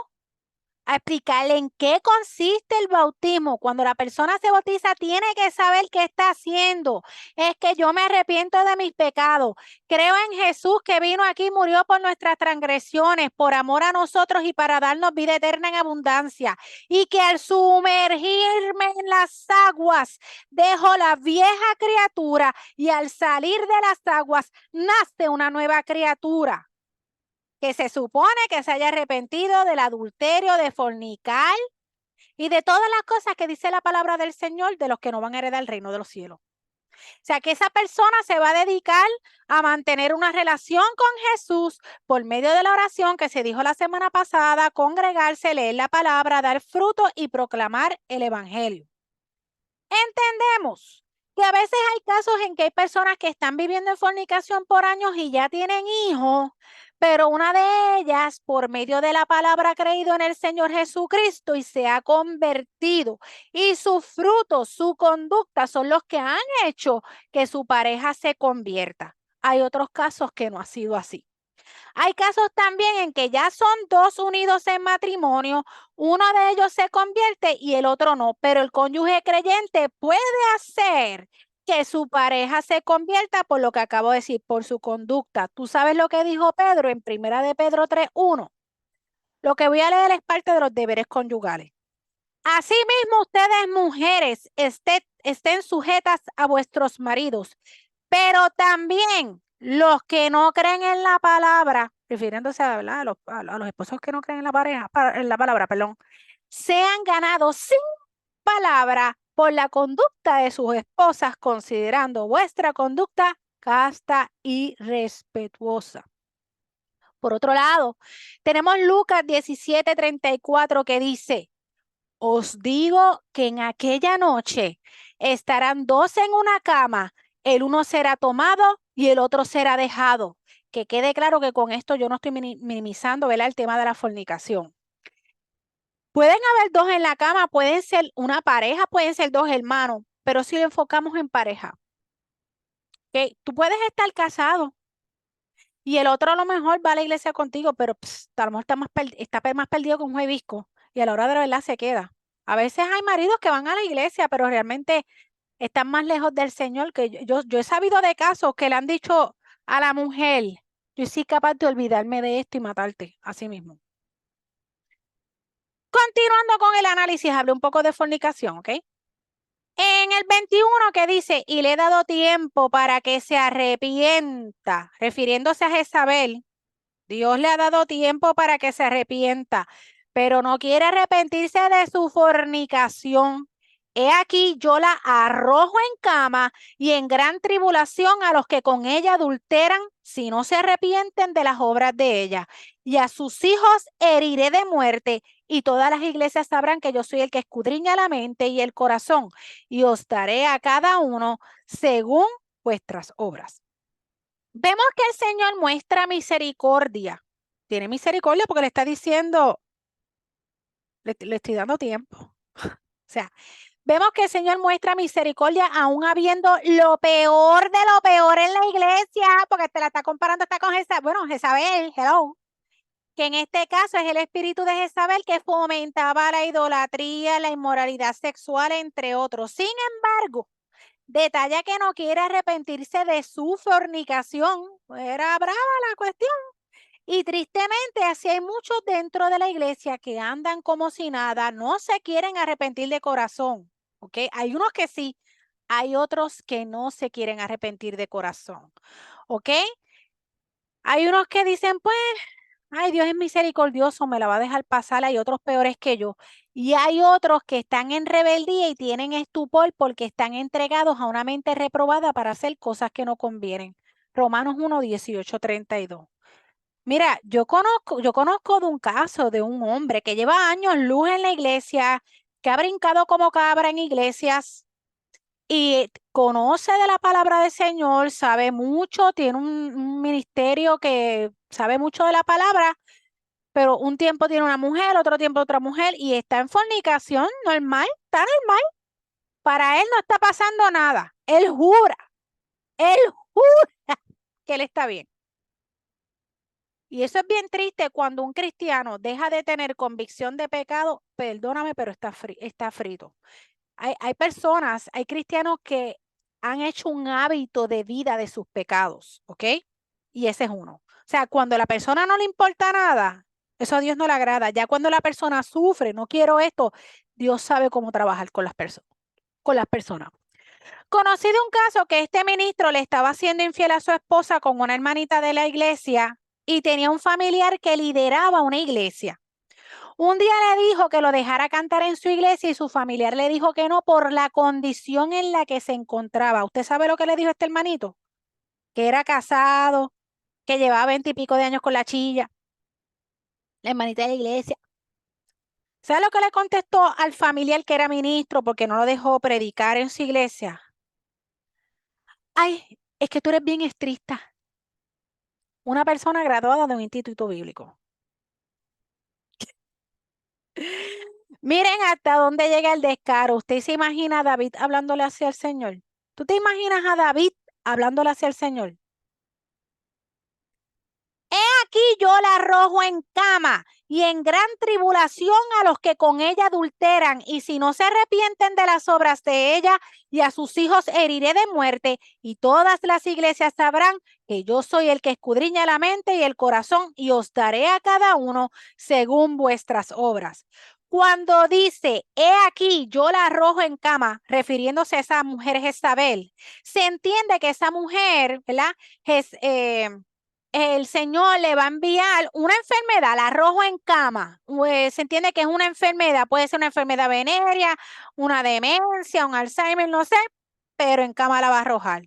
a explicarle en qué consiste el bautismo. Cuando la persona se bautiza, tiene que saber qué está haciendo. Es que yo me arrepiento de mis pecados. Creo en Jesús que vino aquí y murió por nuestras transgresiones, por amor a nosotros y para darnos vida eterna en abundancia. Y que al sumergirme en las aguas, dejo la vieja criatura y al salir de las aguas, nace una nueva criatura que se supone que se haya arrepentido del adulterio, de fornicar y de todas las cosas que dice la palabra del Señor de los que no van a heredar el reino de los cielos. O sea, que esa persona se va a dedicar a mantener una relación con Jesús por medio de la oración que se dijo la semana pasada, congregarse, leer la palabra, dar fruto y proclamar el evangelio. Entendemos que a veces hay casos en que hay personas que están viviendo en fornicación por años y ya tienen hijos, pero una de ellas, por medio de la palabra, ha creído en el Señor Jesucristo y se ha convertido. Y sus frutos, su conducta son los que han hecho que su pareja se convierta. Hay otros casos que no ha sido así. Hay casos también en que ya son dos unidos en matrimonio, uno de ellos se convierte y el otro no, pero el cónyuge creyente puede hacer que su pareja se convierta por lo que acabo de decir, por su conducta. Tú sabes lo que dijo Pedro en Primera de Pedro 3:1. Lo que voy a leer es parte de los deberes conyugales. Asimismo, ustedes mujeres estén sujetas a vuestros maridos, pero también los que no creen en la palabra, refiriéndose a, ¿verdad? a los esposos que no creen en la pareja, en la palabra, perdón, sean ganados sin palabra por la conducta de sus esposas, considerando vuestra conducta casta y respetuosa. Por otro lado, tenemos Lucas 17:34 que dice, os digo que en aquella noche estarán dos en una cama, el uno será tomado y el otro será dejado. Que quede claro que con esto yo no estoy minimizando, ¿verdad?, el tema de la fornicación. Pueden haber dos en la cama, pueden ser una pareja, pueden ser dos hermanos, pero si lo enfocamos en pareja, que tú puedes estar casado y el otro a lo mejor va a la iglesia contigo, pero a lo mejor está más perdido que un juevisco y a la hora de la verdad se queda. A veces hay maridos que van a la iglesia, pero realmente están más lejos del Señor que yo he sabido de casos que le han dicho a la mujer, yo soy capaz de olvidarme de esto y matarte, así mismo. Continuando con el análisis, hablé un poco de fornicación, ¿ok? En el 21 que dice, y le he dado tiempo para que se arrepienta, refiriéndose a Jezabel, Dios le ha dado tiempo para que se arrepienta, pero no quiere arrepentirse de su fornicación. He aquí, yo la arrojo en cama y en gran tribulación a los que con ella adulteran, si no se arrepienten de las obras de ella. Y a sus hijos heriré de muerte, y todas las iglesias sabrán que yo soy el que escudriña la mente y el corazón, y os daré a cada uno según vuestras obras. Vemos que el Señor muestra misericordia. Tiene misericordia porque le está diciendo, le estoy dando tiempo. O sea, vemos que el Señor muestra misericordia aún habiendo lo peor de lo peor en la iglesia, porque te la está comparando hasta con Jezabel, bueno, Jezabel, hello, que en este caso es el espíritu de Jezabel que fomentaba la idolatría, la inmoralidad sexual, entre otros. Sin embargo, detalla que no quiere arrepentirse de su fornicación. Era brava la cuestión. Y tristemente, así hay muchos dentro de la iglesia que andan como si nada, no se quieren arrepentir de corazón, ¿ok? Hay unos que sí, hay otros que no se quieren arrepentir de corazón, ¿ok? Hay unos que dicen, pues, ay, Dios es misericordioso, me la va a dejar pasar, hay otros peores que yo. Y hay otros que están en rebeldía y tienen estupor porque están entregados a una mente reprobada para hacer cosas que no convienen. Romanos 1, 18, 32. Mira, yo conozco de un caso de un hombre que lleva años luz en la iglesia, que ha brincado como cabra en iglesias y conoce de la palabra del Señor, sabe mucho, tiene un ministerio que sabe mucho de la palabra, pero un tiempo tiene una mujer, otro tiempo otra mujer y está en fornicación normal, está normal. Para él no está pasando nada. Él jura que él está bien. Y eso es bien triste cuando un cristiano deja de tener convicción de pecado, perdóname, pero está frito. Hay personas, hay cristianos que han hecho un hábito de vida de sus pecados, ¿ok? Y ese es uno. O sea, cuando a la persona no le importa nada, eso a Dios no le agrada. Ya cuando la persona sufre, no quiero esto, Dios sabe cómo trabajar con las personas. Conocí de un caso que este ministro le estaba haciendo infiel a su esposa con una hermanita de la iglesia y tenía un familiar que lideraba una iglesia. Un día le dijo que lo dejara cantar en su iglesia y su familiar le dijo que no por la condición en la que se encontraba. ¿Usted sabe lo que le dijo este hermanito? Que era casado, que llevaba 20 y pico de años con la chilla, la hermanita de la iglesia. ¿Sabe lo que le contestó al familiar que era ministro porque no lo dejó predicar en su iglesia? Ay, es que tú eres bien estricta. Una persona graduada de un instituto bíblico. Miren hasta dónde llega el descaro. ¿Usted se imagina a David hablándole hacia el Señor? ¿Tú te imaginas a David hablándole hacia el Señor? He aquí yo la arrojo en cama y en gran tribulación a los que con ella adulteran, y si no se arrepienten de las obras de ella, y a sus hijos heriré de muerte, y todas las iglesias sabrán que yo soy el que escudriña la mente y el corazón, y os daré a cada uno según vuestras obras. Cuando dice, he aquí, yo la arrojo en cama, refiriéndose a esa mujer Jezabel, se entiende que esa mujer, ¿verdad? el Señor le va a enviar una enfermedad, la arrojo en cama. Pues, se entiende que es una enfermedad, puede ser una enfermedad venérea, una demencia, un Alzheimer, no sé, pero en cama la va a arrojar.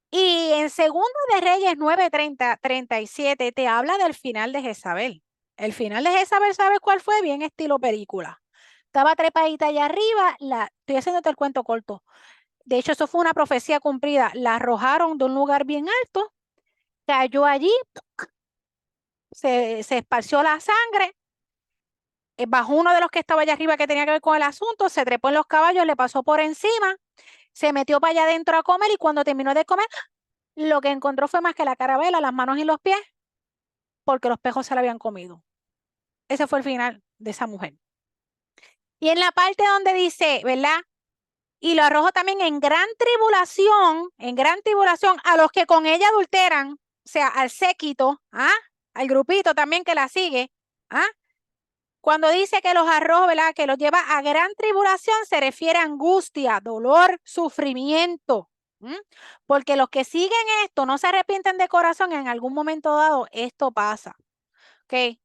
Y en Segundo de Reyes 9:37 te habla del final de Jezabel. El final de Jezabel, ¿sabes cuál fue? Bien estilo película. Estaba trepadita allá arriba, estoy haciéndote el cuento corto. De hecho, eso fue una profecía cumplida. La arrojaron de un lugar bien alto, cayó allí, se esparció la sangre, bajó uno de los que estaba allá arriba que tenía que ver con el asunto, se trepó en los caballos, le pasó por encima, se metió para allá adentro a comer y cuando terminó de comer, lo que encontró fue más que la carabela, las manos y los pies, porque los pejos se la habían comido. Ese fue el final de esa mujer. Y en la parte donde dice, ¿verdad? Y lo arrojo también en gran tribulación a los que con ella adulteran, o sea, al séquito, ¿ah? Al grupito también que la sigue, ¿ah? Cuando dice que los arroja, ¿verdad? Que los lleva a gran tribulación, se refiere a angustia, dolor, sufrimiento. Porque los que siguen esto no se arrepienten de corazón, en algún momento dado esto pasa. ¿Ok?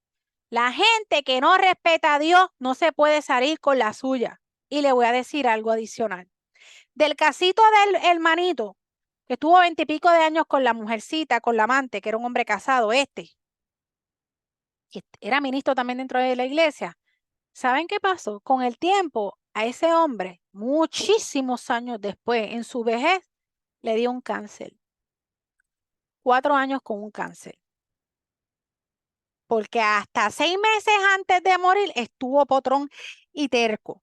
La gente que no respeta a Dios no se puede salir con la suya. Y le voy a decir algo adicional. Del casito del hermanito, que estuvo 20 y pico de años con la mujercita, con la amante, que era un hombre casado, que era ministro también dentro de la iglesia. ¿Saben qué pasó? Con el tiempo, a ese hombre, muchísimos años después, en su vejez, le dio un cáncer. 4 años con un cáncer. Porque hasta 6 meses antes de morir estuvo potrón y terco.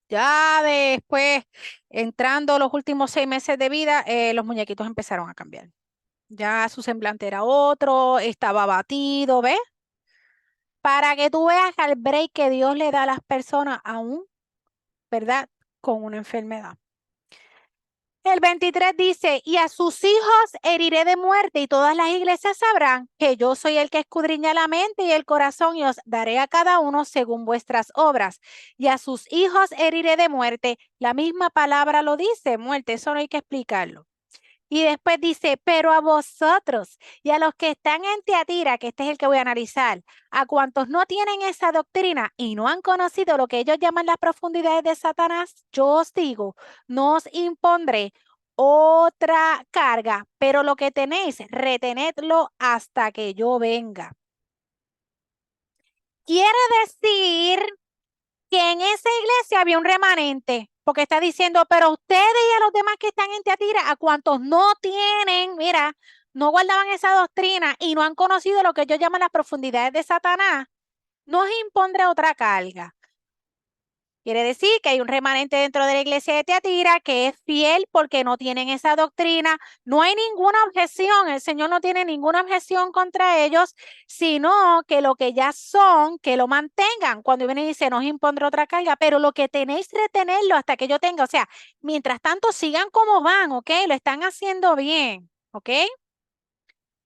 Ya después, entrando los últimos 6 meses de vida, los muñequitos empezaron a cambiar. Ya su semblante era otro, estaba abatido, ¿ves? Para que tú veas el break que Dios le da a las personas aún, ¿verdad? Con una enfermedad. El 23 dice, y a sus hijos heriré de muerte, y todas las iglesias sabrán que yo soy el que escudriña la mente y el corazón, y os daré a cada uno según vuestras obras. Y a sus hijos heriré de muerte. La misma palabra lo dice, muerte, eso no hay que explicarlo. Y después dice, pero a vosotros y a los que están en Tiatira, que este es el que voy a analizar, a cuantos no tienen esa doctrina y no han conocido lo que ellos llaman las profundidades de Satanás, yo os digo, no os impondré otra carga, pero lo que tenéis, retenedlo hasta que yo venga. Quiere decir que en esa iglesia había un remanente, porque está diciendo, pero ustedes y a los demás que están en Tiatira, a cuantos no tienen, mira, no guardaban esa doctrina y no han conocido lo que ellos llaman las profundidades de Satanás, no os impondré otra carga. Quiere decir que hay un remanente dentro de la iglesia de Tiatira que es fiel porque no tienen esa doctrina. No hay ninguna objeción, el Señor no tiene ninguna objeción contra ellos, sino que lo que ya son, que lo mantengan. Cuando viene y dice, no os impondré otra carga, pero lo que tenéis retenerlo hasta que yo tenga. O sea, mientras tanto sigan como van, ¿ok? Lo están haciendo bien, ¿ok?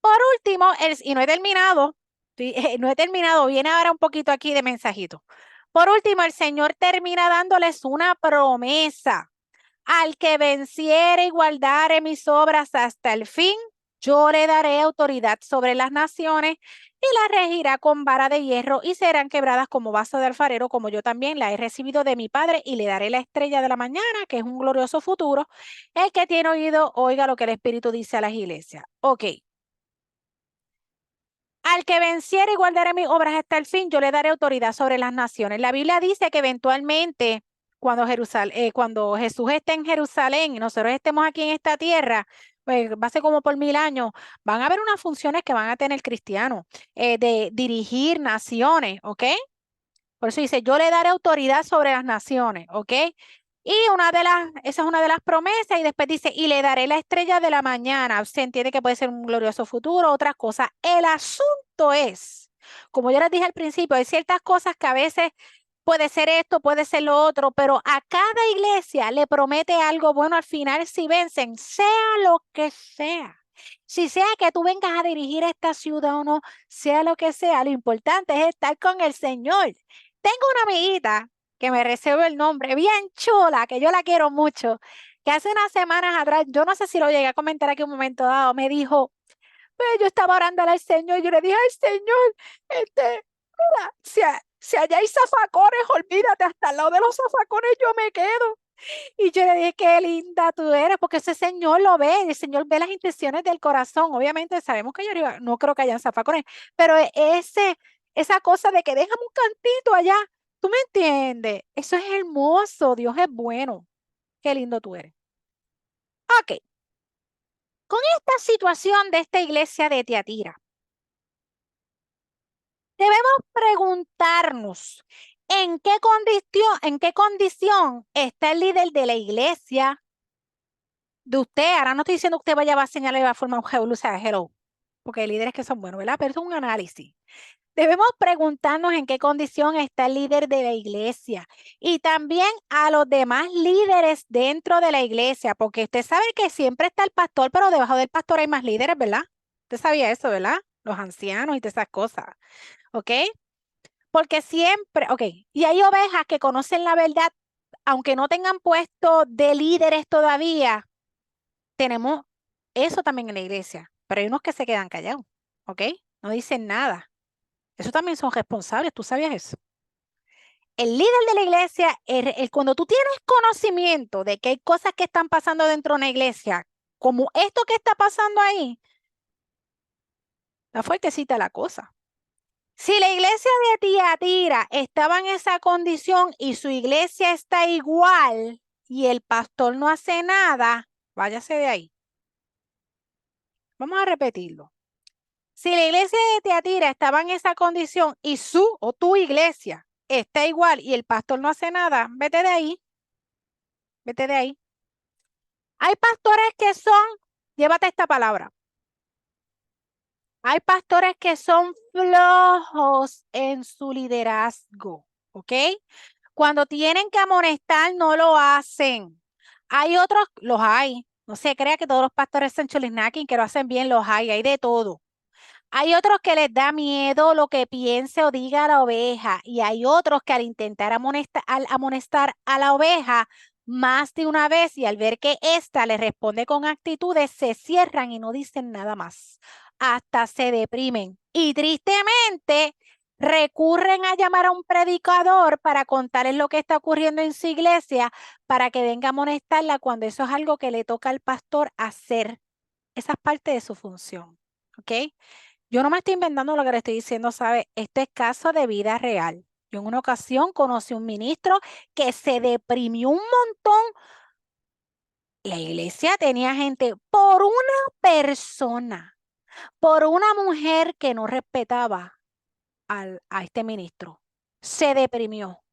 Por último, y no he terminado, no he terminado, viene ahora un poquito aquí de mensajito. Por último, el Señor termina dándoles una promesa. Al que venciere y guardare mis obras hasta el fin, yo le daré autoridad sobre las naciones y las regirá con vara de hierro y serán quebradas como vaso de alfarero, como yo también la he recibido de mi Padre y le daré la estrella de la mañana, que es un glorioso futuro. El que tiene oído, oiga lo que el Espíritu dice a las iglesias. Ok. Al que venciere y guardare mis obras hasta el fin, yo le daré autoridad sobre las naciones. La Biblia dice que eventualmente, cuando Jesús esté en Jerusalén y nosotros estemos aquí en esta tierra, pues va a ser como por 1000 años, van a haber unas funciones que van a tener cristianos, de dirigir naciones, ¿ok? Por eso dice, yo le daré autoridad sobre las naciones, ¿ok? Y esa es una de las promesas, y después dice, y le daré la estrella de la mañana. Se entiende que puede ser un glorioso futuro, otras cosas. El asunto es, como yo les dije al principio, hay ciertas cosas que a veces puede ser esto, puede ser lo otro, pero a cada iglesia le promete algo bueno al final si vencen, sea lo que sea. Si sea que tú vengas a dirigir esta ciudad o no, sea lo que sea, lo importante es estar con el Señor. Tengo una amiguita que me reservo el nombre, bien chula, que yo la quiero mucho, que hace unas semanas atrás, yo no sé si lo llegué a comentar aquí un momento dado, me dijo, Pues yo estaba orando al Señor y yo le dije al Señor, mira, si allá hay zafacones, olvídate, hasta al lado de los zafacones yo me quedo. Y yo le dije, qué linda tú eres, porque ese Señor lo ve, el Señor ve las intenciones del corazón. Obviamente sabemos que yo no creo que hayan zafacones, pero esa cosa de que déjame un cantito allá, ¿tú me entiendes? Eso es hermoso, Dios es bueno. Qué lindo tú eres. Ok, con esta situación de esta iglesia de Tiatira, debemos preguntarnos en qué condición está el líder de la iglesia de usted. Ahora no estoy diciendo que usted vaya a señalar y va a formar un revolución, hello, porque hay líderes que son buenos, ¿verdad? Pero es un análisis. Debemos preguntarnos en qué condición está el líder de la iglesia y también a los demás líderes dentro de la iglesia, porque usted sabe que siempre está el pastor, pero debajo del pastor hay más líderes, ¿verdad? Usted sabía eso, ¿verdad? Los ancianos y todas esas cosas, ¿ok? Porque siempre, ok, y hay ovejas que conocen la verdad, aunque no tengan puesto de líderes todavía, tenemos eso también en la iglesia, pero hay unos que se quedan callados, ¿ok? No dicen nada. Eso también son responsables, ¿tú sabías eso? El líder de la iglesia, cuando tú tienes conocimiento de que hay cosas que están pasando dentro de una iglesia, como esto que está pasando ahí, está fuertecita la cosa. Si la iglesia de Tiatira estaba en esa condición y su iglesia está igual y el pastor no hace nada, váyase de ahí. Vamos a repetirlo. Si la iglesia de Tiatira estaba en esa condición y su o tu iglesia está igual y el pastor no hace nada, vete de ahí, vete de ahí. Hay pastores que son, llévate esta palabra, hay pastores que son flojos en su liderazgo, ¿ok? Cuando tienen que amonestar, no lo hacen. Hay otros, los hay. No se crea que todos los pastores son chulisnaki, que lo hacen bien, los hay de todo. Hay otros que les da miedo lo que piense o diga la oveja y hay otros que al intentar amonestar a la oveja más de una vez y al ver que ésta le responde con actitudes, se cierran y no dicen nada más. Hasta se deprimen y tristemente recurren a llamar a un predicador para contarles lo que está ocurriendo en su iglesia para que venga a amonestarla cuando eso es algo que le toca al pastor hacer. Esa es parte de su función. ¿Ok? Yo no me estoy inventando lo que le estoy diciendo, ¿sabe? Esto es caso de vida real. Yo en una ocasión conocí un ministro que se deprimió un montón. La iglesia tenía gente por una persona, por una mujer que no respetaba a este ministro. Se deprimió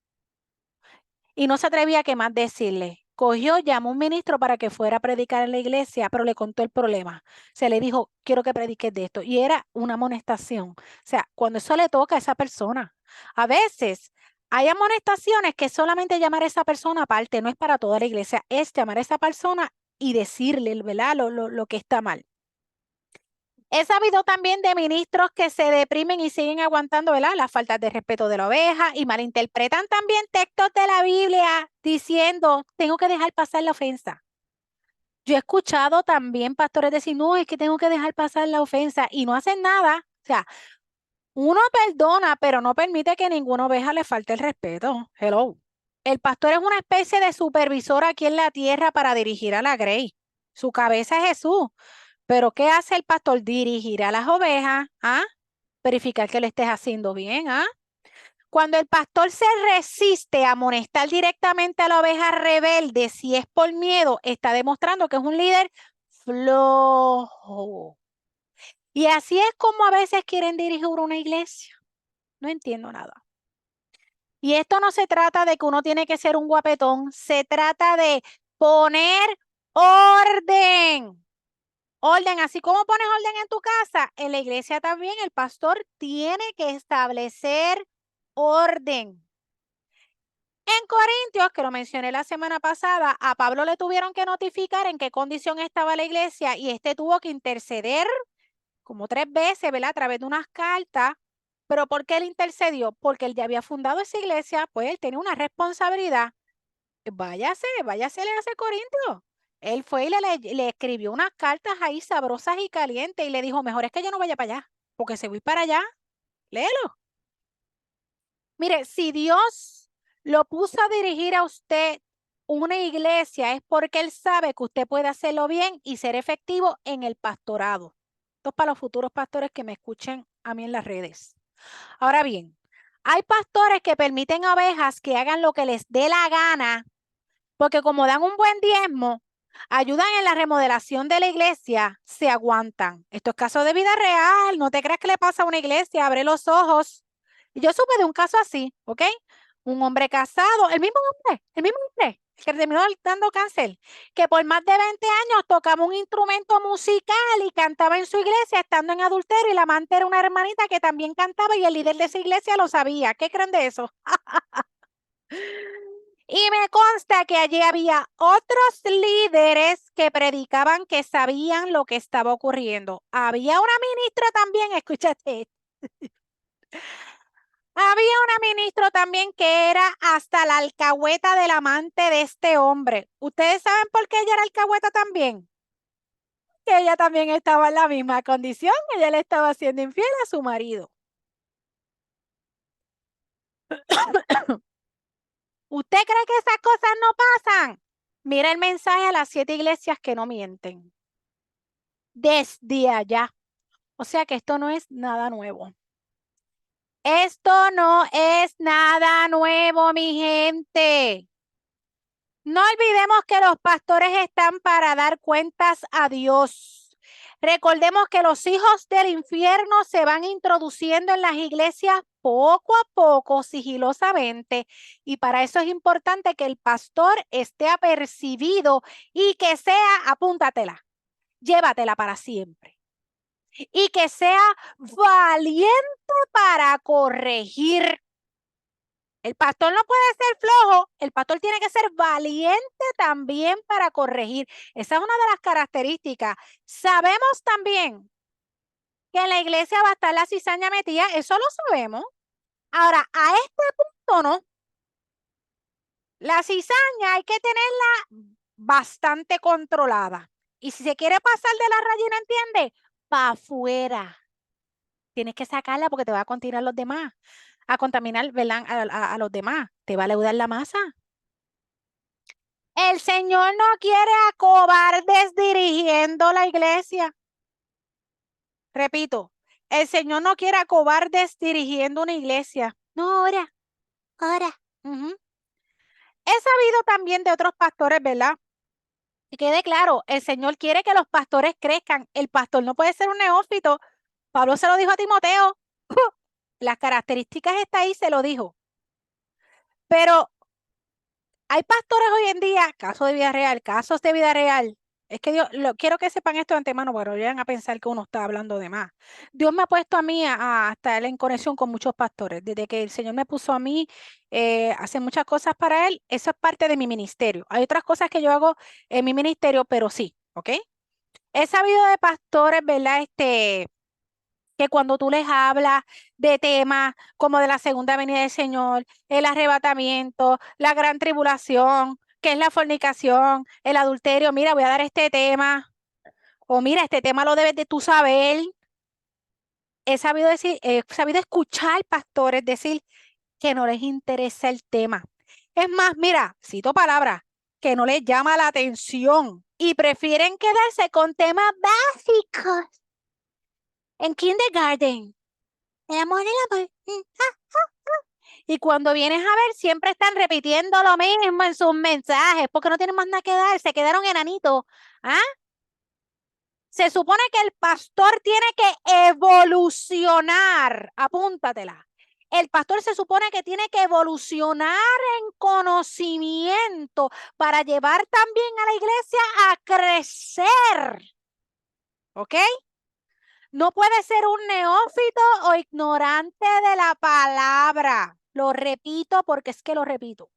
y no se atrevía a qué más decirle. Cogió, llamó a un ministro para que fuera a predicar en la iglesia, pero le contó el problema. Se le dijo, quiero que prediques de esto. Y era una amonestación. O sea, cuando eso le toca a esa persona, a veces hay amonestaciones que solamente llamar a esa persona aparte, no es para toda la iglesia, es llamar a esa persona y decirle, ¿verdad? Lo que está mal. He sabido también de ministros que se deprimen y siguen aguantando, ¿verdad? Las faltas de respeto de la oveja y malinterpretan también textos de la Biblia diciendo, tengo que dejar pasar la ofensa. Yo he escuchado también pastores decir, no, es que tengo que dejar pasar la ofensa y no hacen nada. O sea, uno perdona, pero no permite que ninguna oveja le falte el respeto. Hello. El pastor es una especie de supervisor aquí en la tierra para dirigir a la grey. Su cabeza es Jesús. Pero ¿qué hace el pastor? Dirigir a las ovejas, ¿ah? Verificar que lo estés haciendo bien, ¿ah? Cuando el pastor se resiste a amonestar directamente a la oveja rebelde, si es por miedo, está demostrando que es un líder flojo. Y así es como a veces quieren dirigir una iglesia. No entiendo nada. Y esto no se trata de que uno tiene que ser un guapetón, se trata de poner orden. Orden, así como pones orden en tu casa, en la iglesia también el pastor tiene que establecer orden. En Corintios, que lo mencioné la semana pasada, a Pablo le tuvieron que notificar en qué condición estaba la iglesia y este tuvo que interceder como 3 veces, ¿verdad? A través de unas cartas. ¿Pero por qué él intercedió? Porque él ya había fundado esa iglesia, pues él tenía una responsabilidad. Váyase, váyase a ese Corintio. Él fue y le escribió unas cartas ahí sabrosas y calientes y le dijo, mejor es que yo no vaya para allá, porque si voy para allá, léelo. Mire, si Dios lo puso a dirigir a usted una iglesia es porque Él sabe que usted puede hacerlo bien y ser efectivo en el pastorado. Esto es para los futuros pastores que me escuchen a mí en las redes. Ahora bien, hay pastores que permiten a ovejas que hagan lo que les dé la gana, porque como dan un buen diezmo, ayudan en la remodelación de la iglesia, se aguantan. Esto es caso de vida real, no te creas que le pasa a una iglesia, abre los ojos. Y yo supe de un caso así, ¿ok? Un hombre casado, el mismo hombre, que terminó dando cáncer, que por más de 20 años tocaba un instrumento musical y cantaba en su iglesia estando en adulterio y la amante era una hermanita que también cantaba y el líder de esa iglesia lo sabía. ¿Qué creen de eso? Y me consta que allí había otros líderes que predicaban que sabían lo que estaba ocurriendo. Había una ministra también, escúchate. Había una ministra también que era hasta la alcahueta del amante de este hombre. ¿Ustedes saben por qué ella era alcahueta también? Que ella también estaba en la misma condición. Ella le estaba haciendo infiel a su marido. ¿Usted cree que esas cosas no pasan? Mira el mensaje a las 7 iglesias que no mienten. Desde allá. O sea que esto no es nada nuevo. Esto no es nada nuevo, mi gente. No olvidemos que los pastores están para dar cuentas a Dios. Recordemos que los hijos del infierno se van introduciendo en las iglesias poco a poco, sigilosamente, y para eso es importante que el pastor esté apercibido y que sea, apúntatela, llévatela para siempre, y que sea valiente para corregir. El pastor no puede ser flojo, el pastor tiene que ser valiente también para corregir. Esa es una de las características. Sabemos también que en la iglesia va a estar la cizaña metida, eso lo sabemos. Ahora, a este punto no. La cizaña hay que tenerla bastante controlada. Y si se quiere pasar de la raya y no entiende, para afuera. Tienes que sacarla porque te va a continuar los demás, a contaminar, ¿verdad? A los demás. Te va a leudar la masa. El Señor no quiere a cobardes dirigiendo la iglesia. Repito, el Señor no quiere a cobardes dirigiendo una iglesia. No, ora. He sabido también de otros pastores, ¿verdad? Y quede claro, el Señor quiere que los pastores crezcan. El pastor no puede ser un neófito. Pablo se lo dijo a Timoteo. Las características está ahí, se lo dijo. Pero hay pastores hoy en día, casos de vida real. Es que Dios, quiero que sepan esto de antemano, pero vayan a pensar que uno está hablando de más. Dios me ha puesto a mí a estar en conexión con muchos pastores. Desde que el Señor me puso a mí hacer muchas cosas para Él, eso es parte de mi ministerio. Hay otras cosas que yo hago en mi ministerio, pero sí, ¿ok? He sabido de pastores, ¿verdad? Que cuando tú les hablas de temas como de la segunda venida del Señor, el arrebatamiento, la gran tribulación, que es la fornicación, el adulterio, mira, voy a dar este tema, o mira, este tema lo debes de tú saber. He sabido escuchar pastores decir que no les interesa el tema. Es más, mira, cito palabras, que no les llama la atención y prefieren quedarse con temas básicos en kindergarten. El amor, el amor. Y cuando vienes a ver, siempre están repitiendo lo mismo en sus mensajes, porque no tienen más nada que dar, se quedaron enanitos. ¿Ah? Se supone que el pastor tiene que evolucionar, apúntatela. El pastor se supone que tiene que evolucionar en conocimiento para llevar también a la iglesia a crecer. ¿Ok? No puede ser un neófito o ignorante de la palabra. Lo repito porque es que lo repito.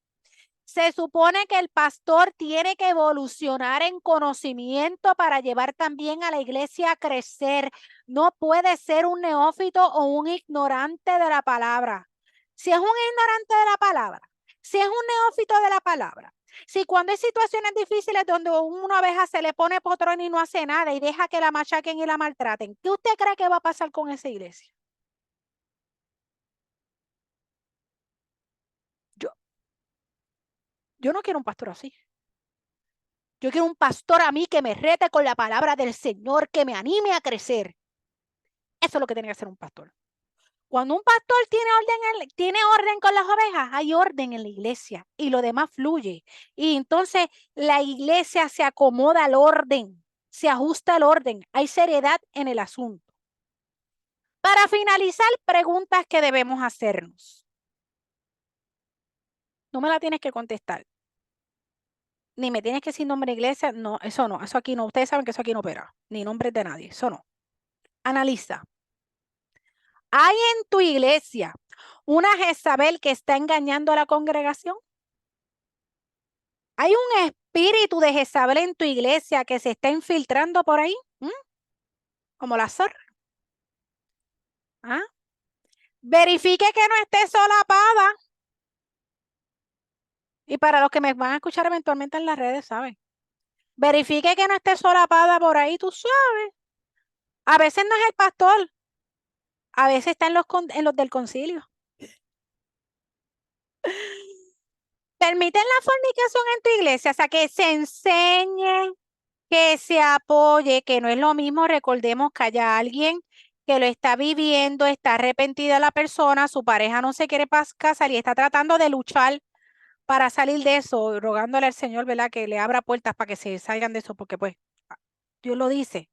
Se supone que el pastor tiene que evolucionar en conocimiento para llevar también a la iglesia a crecer. No puede ser un neófito o un ignorante de la palabra. Si es un ignorante de la palabra, si es un neófito de la palabra, Si cuando hay situaciones difíciles donde una abeja se le pone potrón y no hace nada y deja que la machaquen y la maltraten, ¿qué usted cree que va a pasar con esa iglesia? Yo, yo no quiero un pastor así. Yo quiero un pastor a mí que me rete con la palabra del Señor, que me anime a crecer. Eso es lo que tiene que hacer un pastor. Cuando un pastor tiene orden con las ovejas, hay orden en la iglesia y lo demás fluye. Y entonces la iglesia se acomoda al orden, se ajusta al orden, hay seriedad en el asunto. Para finalizar, preguntas que debemos hacernos. No me la tienes que contestar, ni me tienes que decir nombre de iglesia, no, eso aquí no, ustedes saben que eso aquí no opera, ni nombres de nadie, eso no. Analiza. ¿Hay en tu iglesia una Jezabel que está engañando a la congregación? ¿Hay un espíritu de Jezabel en tu iglesia que se está infiltrando por ahí? ¿Mm? Como la zorra. ¿Ah? Verifique que no esté solapada. Y para los que me van a escuchar eventualmente en las redes, ¿saben? Verifique que no esté solapada por ahí, tú sabes. A veces no es el pastor, a veces está en los del concilio. Permiten la fornicación en tu iglesia, o sea, que se enseñe, que se apoye, que no es lo mismo, recordemos que haya alguien que lo está viviendo, está arrepentida la persona, su pareja no se quiere casar y está tratando de luchar para salir de eso, rogándole al Señor, ¿verdad? Que le abra puertas para que se salgan de eso, porque pues Dios lo dice.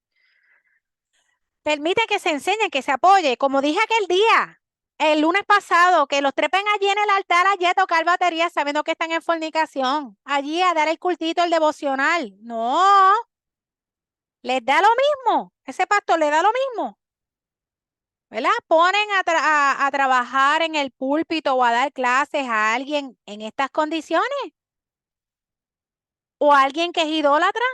Permite que se enseñe, que se apoye, como dije aquel día, el lunes pasado, que los trepen allí en el altar, allí a tocar batería, sabiendo que están en fornicación, allí a dar el cultito, el devocional. No, les da lo mismo, ese pastor le da lo mismo, ¿verdad? Ponen a trabajar en el púlpito o a dar clases a alguien en estas condiciones, o a alguien que es idólatra.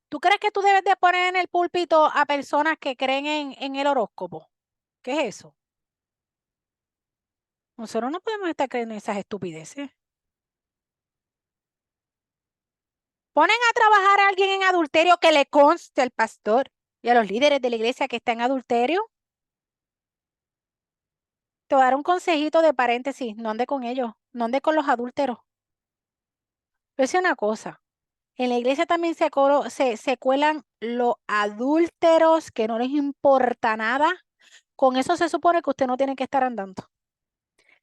¿Tú crees que tú debes de poner en el púlpito a personas que creen en el horóscopo? ¿Qué es eso? Nosotros no podemos estar creyendo en esas estupideces. Ponen a trabajar a alguien en adulterio que le conste al pastor y a los líderes de la iglesia que está en adulterio. Te voy a dar un consejito de paréntesis, no ande con ellos, no ande con los adúlteros. Pero es una cosa, en la iglesia también se cuelan los adúlteros que no les importa nada. Con eso se supone que usted no tiene que estar andando.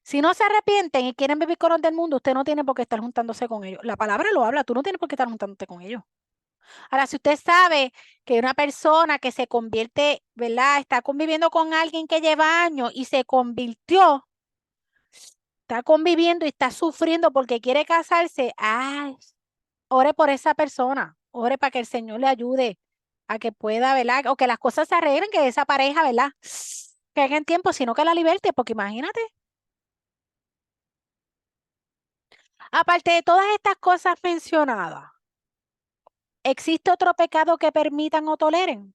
Si no se arrepienten y quieren vivir con los del mundo, usted no tiene por qué estar juntándose con ellos. La palabra lo habla, tú no tienes por qué estar juntándote con ellos. Ahora, si usted sabe que una persona que se convierte, ¿verdad? Está conviviendo con alguien que lleva años y se convirtió, está conviviendo y está sufriendo porque quiere casarse, ay, ore por esa persona, ore para que el Señor le ayude a que pueda, ¿verdad? O que las cosas se arreglen, que esa pareja, ¿verdad? Que en tiempo, sino que la liberte, porque imagínate, aparte de todas estas cosas mencionadas, ¿existe otro pecado que permitan o toleren?